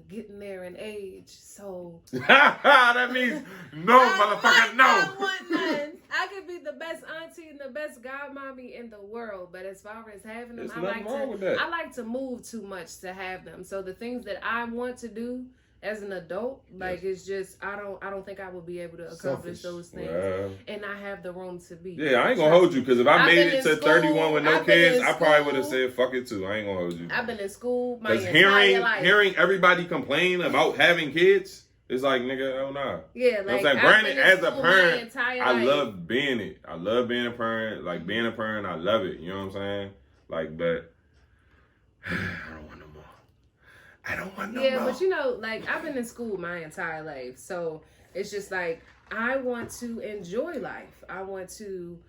Getting there in age, so that means no, motherfucker, no. I want none. I could be the best auntie and the best godmommy in the world, but as far as having them, I like to move too much to have them. So the things that I want to do as an adult, like it's just I don't think I would be able to accomplish those things, and I have the room to be. Yeah, I ain't gonna hold you because if I made it to 31 with no kids, I probably would have said fuck it too. I ain't gonna hold you. I've been in school my entire life. Hearing everybody complain about having kids, it's like nigga, hell nah. Yeah, like I'm saying, granted, as a parent, I love being it. I love being a parent. Like being a parent, I love it. You know what I'm saying? Like, but I don't want no more. I don't want no more. Yeah, but you know, like I've been in school my entire life, so it's just like I want to enjoy life. I want to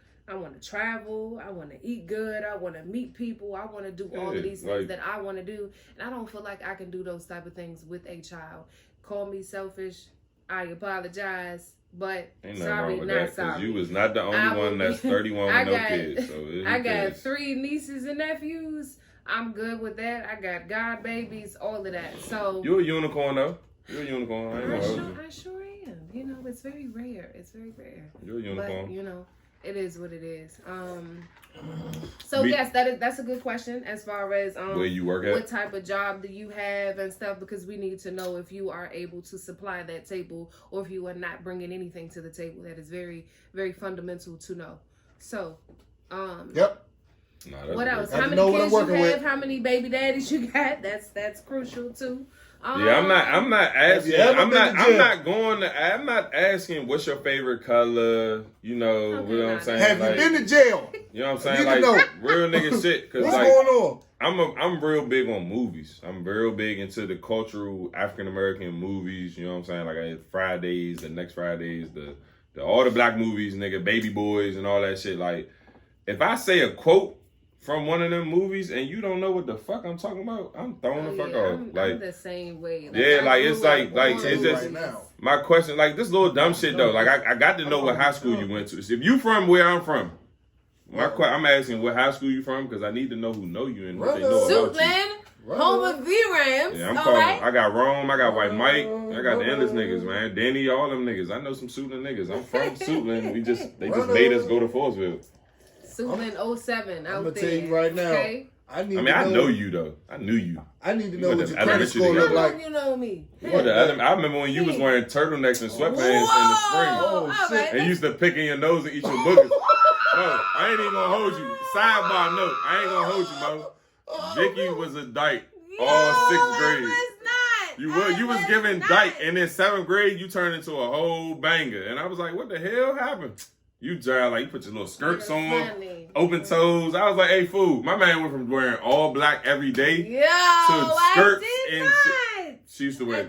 travel. I want to eat good. I want to meet people. I want to do all of these things that I want to do, and I don't feel like I can do those type of things with a child. Call me selfish. I apologize, but sorry, not sorry. You was not the only one that's 31 with no kids. So I got 3 nieces and nephews. I'm good with that. I got god babies, all of that. So you're a unicorn though. You're a unicorn. I sure am. You know, it's very rare. It's very rare. You're a unicorn. But, you know, it is what it is. So yes, that's a good question as far as where you work at, what type of job do you have and stuff, because we need to know if you are able to supply that table or if you are not bringing anything to the table. That is very, very fundamental to know. So, yep. What else? How many kids you have? How many baby daddies you got? That's crucial too. Yeah, I'm not asking. I'm not asking what's your favorite color. You know what I'm saying? Have you been to jail? You know what I'm saying? Like real nigga shit. Cause what's going on? I'm real big on movies. I'm real big into the cultural African American movies. You know what I'm saying? Like I had Fridays, the next Fridays, the all the black movies, nigga, Baby Boys and all that shit. Like if I say a quote from one of them movies and you don't know what the fuck I'm talking about, I'm throwing the fuck off. I'm the same way. It's just my question. Like this little dumb shit though. Like I got to know what high school you went to. If you from where I'm from, I'm asking what high school you from because I need to know who know you and what they know about you. Suitland, home of V-Rams. Yeah, I'm calling. Right? I got Rome. I got White Mike. I got the endless niggas, man. Danny, all them niggas. I know some Suitland niggas. I'm from Suitland. They just made us go to Forestville. Suitland 07 out there. I'm gonna tell you right now. Okay? I know you though. I knew you. I need to know what your credit score look like. You know me. I remember when you was wearing turtlenecks and sweatpants in the spring. Oh shit! And you used to pick in your nose and eat your boogers. I ain't even gonna hold you. Sidebar note, I ain't gonna hold you, Mo. Vicky was a dyke all 6th grade. You was giving dyke, and then 7th grade you turned into a whole banger, and I was like, what the hell happened? You drive like you put your little skirts on, open toes. I was like, hey, fool. My man went from wearing all black every day to skirts and shit. She used to wear.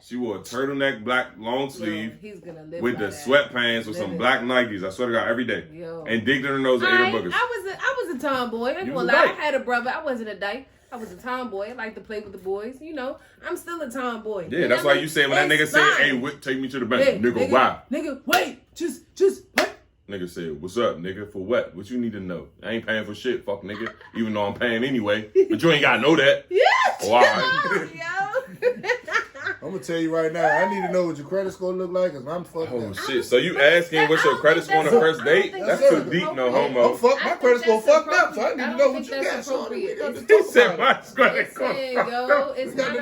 She wore a turtleneck, black long sleeve. He's gonna live with the sweatpants with some black Nikes. I swear to God, every day. And digged in her nose and ate her boogers. I was a tomboy. I'm gonna lie. I had a brother. I wasn't a dyke. I was a tomboy. I like to play with the boys. You know, I'm still a tomboy. Yeah, that's why you say when that nigga said, "Hey, take me to the bank," nigga, why? Nigga, wait, just wait. Nigga said, what's up, nigga? For what? What you need to know? I ain't paying for shit, fuck nigga. Even though I'm paying anyway. But you ain't gotta know that. Yeah. Oh, all right. I'm gonna tell you right now, I need to know what your credit score look like, because I'm fucked up. Oh, shit. So you asking what's your credit score on the first date? That's too deep, no homo. I'm fucked. My credit score fucked up, so I need to know what you got. He said my credit score. It's not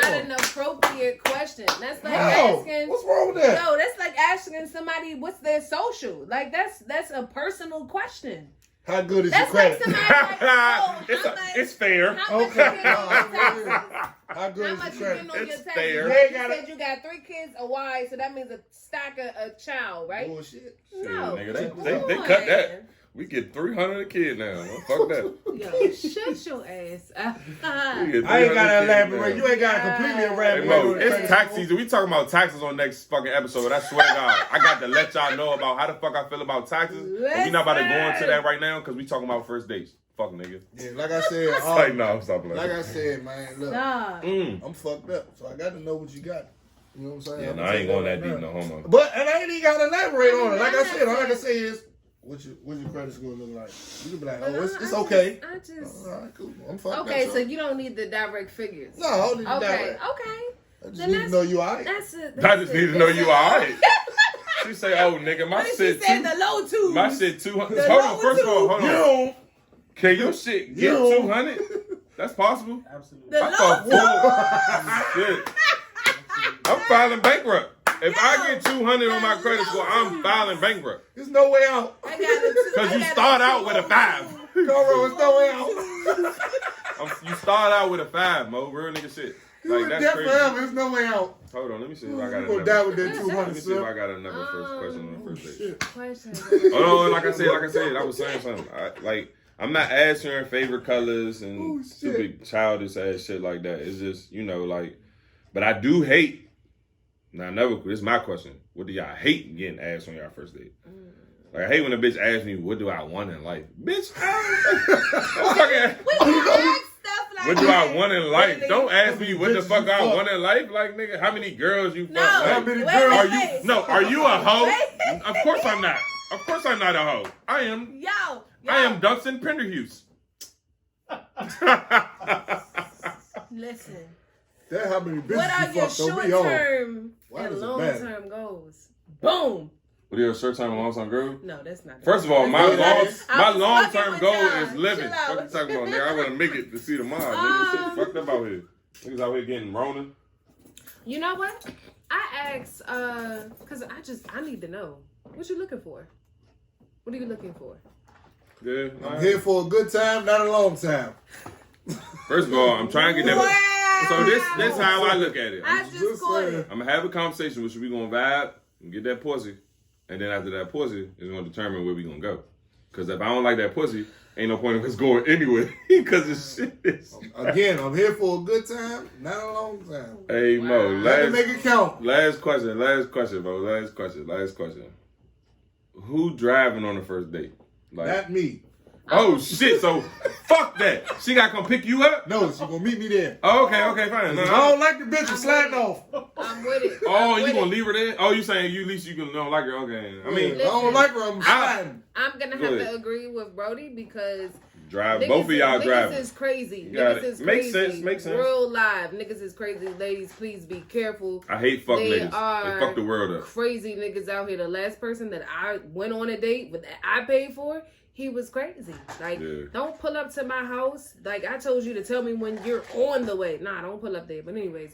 an appropriate question. That's like asking. What's wrong with that? No, that's like asking somebody what's their social. Like that's a personal question. How good is your credit? It's fair. Okay. How good is your credit? It's fair. You said you got 3 kids, a wife, so that means a stock of a child, right? Bullshit. No, nigga, they cut that. We get 300 a kid now. Fuck that. Yo, shut your ass. I ain't gotta elaborate. You ain't gotta completely elaborate. Hey, Mo, it's tax season. We talking about taxes on next fucking episode. I swear to God, I got to let y'all know about how the fuck I feel about taxes. But we not about to go into that right now because we talking about first dates. Fuck nigga. Yeah, like I said. Like, no, stop playing. Like I said, man, look, I'm fucked up, so I got to know what you got. You know what I'm saying? Yeah, no, I ain't going that deep, no homo. But and I ain't even gotta elaborate on it. Like I said, all I can say is. What's your credit score look like? You can be like, oh, it's okay. All right, cool. I'm fucked up. Okay, so you don't need the direct figures. No, I don't need the direct. Okay. I just need to know you all right. I just need to know you all right. She say, oh, nigga, my shit the low two. My shit 200. Hold on, first of all, hold on. Can your shit get 200? That's possible? Absolutely. The low two. Shit. I'm filing bankrupt. If I get 200 on my credit score, I'm filing bankrupt. There's no way out. Because you start out with a 5. There's no way out. You start out with a 5, Mo. Real nigga shit. Like, that's crazy. Forever. There's no way out. Hold on, let me see if I got another. Die with that 200. Let me see if I got another first question on the first date. Hold on, like I said, I was saying something. I'm not asking favorite colors and stupid childish ass shit like that. It's just, but I do hate. Now, this is my question. What do y'all hate getting asked on y'all first date? Like, I hate when a bitch asks me, what do I want in life? Bitch, what do I want in life? Don't ask me what the fuck I want in life. Like, nigga, how many girls you fuck? How many girls? Are you a hoe? Of course I'm not. Of course I'm not a hoe. I am. I am Dunstan Penderhughes. Listen. That's how many bitches what are your short-term and long-term goals? Boom. What are your short-term and long-term goals? No, that's not. First of all, my long-term goal is living. What you talking about, nigga? I want to make it to see tomorrow. Nigga, shit fucked up out here. Niggas out here getting Rona. You know what? I asked, because I need to know. What you looking for? What are you looking for? Yeah, I'm here for a good time, not a long time. First of all, I'm trying to get that. Wow. So this how I look at it. I'm gonna have a conversation with you. We gonna vibe and get that pussy, and then after that pussy, it's gonna determine where we gonna go. Cause if I don't like that pussy, ain't no point of us going anywhere. Cause it's shit. Again, I'm here for a good time, not a long time. Hey Mo, to make it count. Last question, bro. Last question. Who driving on the first date? Not me. Oh shit! So fuck that. She gotta come pick you up? No, she gonna meet me there. Oh, okay, fine. No, I don't like the bitch sliding off. I'm with it. Oh, you gonna leave her there? Oh, you saying you at least you don't like her? Okay. I mean, I don't like her. I'm sliding. I'm gonna have to agree with Brody because both of y'all driving. Niggas is crazy. Niggas is crazy. Makes sense. Real live. Niggas is crazy. Ladies, please be careful. I hate fuck niggas. They fuck the world up. Crazy niggas out here. The last person that I went on a date with, I paid for. He was crazy. Like, don't pull up to my house. Like, I told you to tell me when you're on the way. Nah, don't pull up there. But anyways,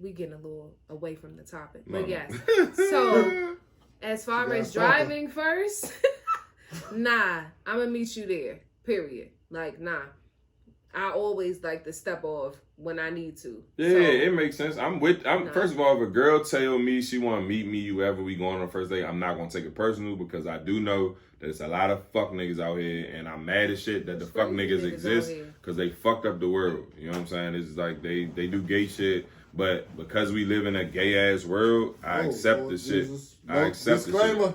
we getting a little away from the topic. But yes. So, as far as driving first, nah, I'm gonna meet you there. Period. Like, nah. I always like to step off when I need to. Yeah, so, it makes sense. First of all, if a girl tell me she want to meet me, wherever we going on the first date, I'm not gonna take it personal because I do know that it's a lot of fuck niggas out here, and I'm mad as shit that the fuck niggas exist because they fucked up the world. You know what I'm saying? It's like they do gay shit, but because we live in a gay ass world, I accept the shit. I accept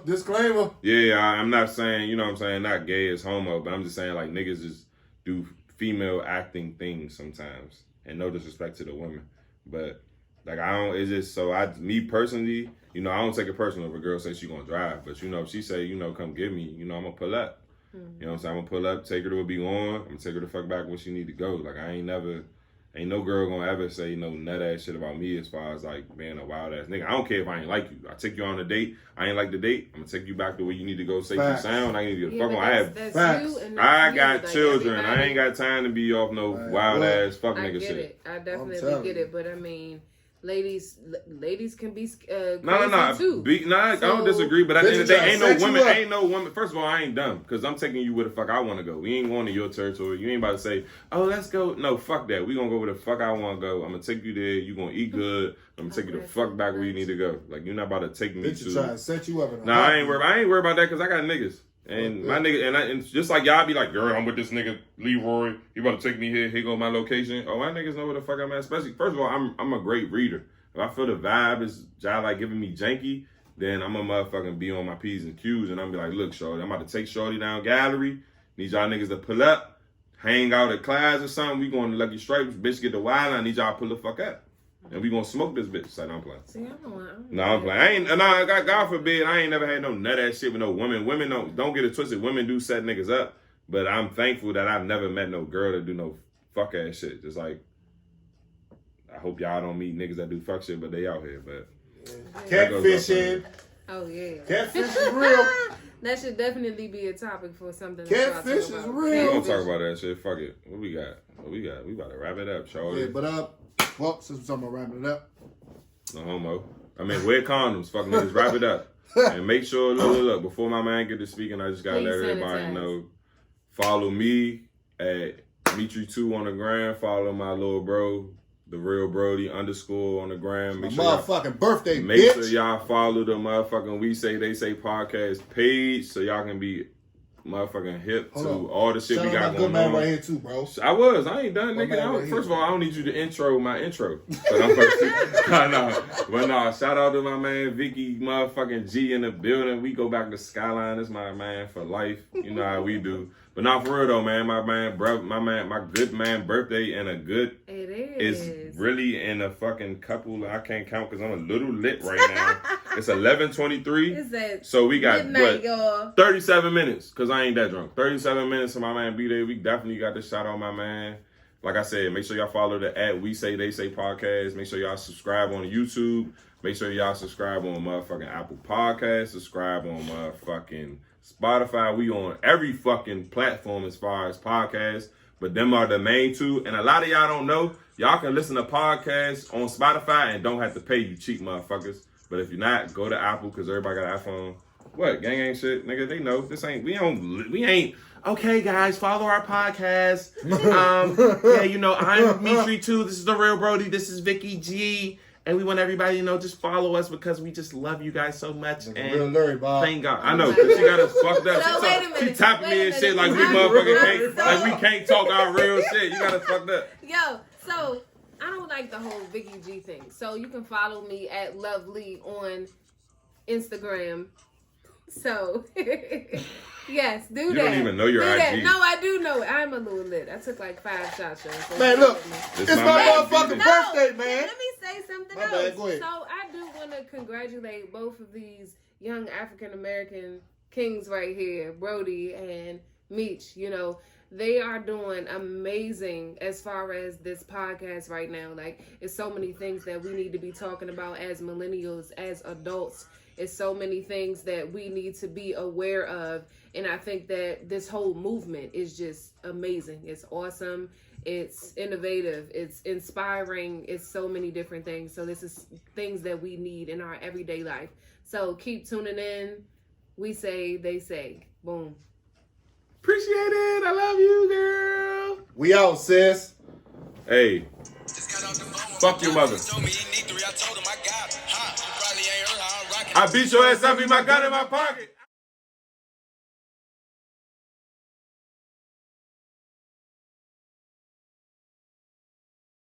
Disclaimer. Yeah, I'm not saying, you know what I'm saying, not gay as homo, but I'm just saying like niggas just do female acting things sometimes, and no disrespect to the women, but like it's just so me personally, you know, I don't take it personal if a girl says she gonna drive, but you know, if she say, you know, come get me, you know, I'm gonna pull up. You know what I'm saying? I'm gonna pull up, take her to be on, I'm gonna take her the fuck back when she need to go. Like ain't no girl gonna ever say no nut ass shit about me as far as like being a wild ass nigga. I don't care if I ain't like you. I take you on a date. I ain't like the date. I'm gonna take you back to where you need to go safe and sound. I need to get the fuck on. I got children. I ain't got time to be off no wild ass fuck nigga shit. I definitely get it. But I mean, ladies can be crazy too. I don't disagree, but at the end of the day, ain't no woman. First of all, I ain't dumb because I'm taking you where the fuck I want to go. We ain't going to your territory. You ain't about to say, oh, let's go. No, fuck that. We gonna go where the fuck I want to go. I'm gonna take you there. You gonna eat good. I'm gonna take you the fuck back where you need to go. Like you're not about to take me to. Try to set you up. I ain't worried about that because I got niggas. And my nigga, and just like y'all be like, girl, I'm with this nigga Leroy. He about to take me here. Here go my location. Oh, my niggas know where the fuck I'm at. Especially, first of all, I'm a great reader. If I feel the vibe is y'all like giving me janky, then I'm gonna motherfucking be on my P's and Q's, and I'm be like, look, shorty, I'm about to take shorty down gallery. Need y'all niggas to pull up, hang out at class or something. We going to Lucky Stripes. Bitch, get the wild. I need y'all to pull the fuck up. And we gonna smoke this bitch. So I'm playing. See, I'm playing. God forbid, I ain't never had no nut ass shit with no women. Women don't get it twisted. Women do set niggas up, but I'm thankful that I've never met no girl that do no fuck ass shit. Just like, I hope y'all don't meet niggas that do fuck shit, but they out here. But catfishing. Oh yeah, catfish is real. That should definitely be a topic for something. Catfish is real. We don't talk about that shit. Fuck it. What we got? We about to wrap it up, Charlie. Yeah, but well, since we're talking about wrapping it up. No homo. I mean, wear condoms. Fuck niggas, wrap it up. And make sure, look, before my man get to speaking, I just gotta let everybody know. Follow me at Mitri2 on the gram. Follow my little bro, the real Brody _ on the gram. Make sure motherfucking birthday, make bitch. Sure y'all follow the motherfucking We Say They Say podcast page so y'all can be motherfucking hip to all the shit we got going on. Man right here too, bro. I ain't done, nigga. First of all, I don't need you to intro my intro. But I'm But no, shout out to my man Vicky motherfucking G in the building. We go back to Skyline. This my man for life. You know how we do. But not for real though, man. My good man birthday and a good is really in a fucking couple. I can't count because I'm a little lit right now. It's 11:23. So we got what, 37 minutes because I ain't that drunk. 37 minutes for my man B Day. We definitely got to shout out my man. Like I said, make sure y'all follow the @WeSayTheySay podcast. Make sure y'all subscribe on YouTube. Make sure y'all subscribe on motherfucking Apple Podcasts. Subscribe on motherfucking Spotify. We on every fucking platform as far as podcasts, but them are the main two. And a lot of y'all don't know, y'all can listen to podcasts on Spotify and don't have to pay, you cheap motherfuckers. But if you're not, go to Apple because everybody got an iPhone. What? Gang shit? Nigga, they know. We ain't. Okay, guys, follow our podcast. Yeah, you know, I'm Mitri2. This is the real Brody. This is Vicky G. And we want everybody to know, just follow us because we just love you guys so much. And real Larry, Bob. Thank God. I know, because she got us fucked up. So she tapping me and shit like we motherfucking can't, like we can't talk our real shit. You got us fucked up. Yo, so I don't like the whole Vicky G thing. So you can follow me at Lovely on Instagram. So, yes, do that. You don't even know your IG. That. No, I do know it. I'm a little lit. I took like 5 shots. So man, look, it's my motherfucking birthday, man. Let me say something else. Bad, go ahead. So I do want to congratulate both of these young African-American kings right here, Brody and Meech. You know, they are doing amazing as far as this podcast right now. Like, it's so many things that we need to be talking about as millennials, as adults. It's so many things that we need to be aware of. And I think that this whole movement is just amazing. It's awesome. It's innovative. It's inspiring. It's so many different things. So this is things that we need in our everyday life. So keep tuning in. We say, they say. Boom. Appreciate it. I love you, girl. We out, sis. Hey. Fuck your mother. I beat your ass up, my gun in my pocket.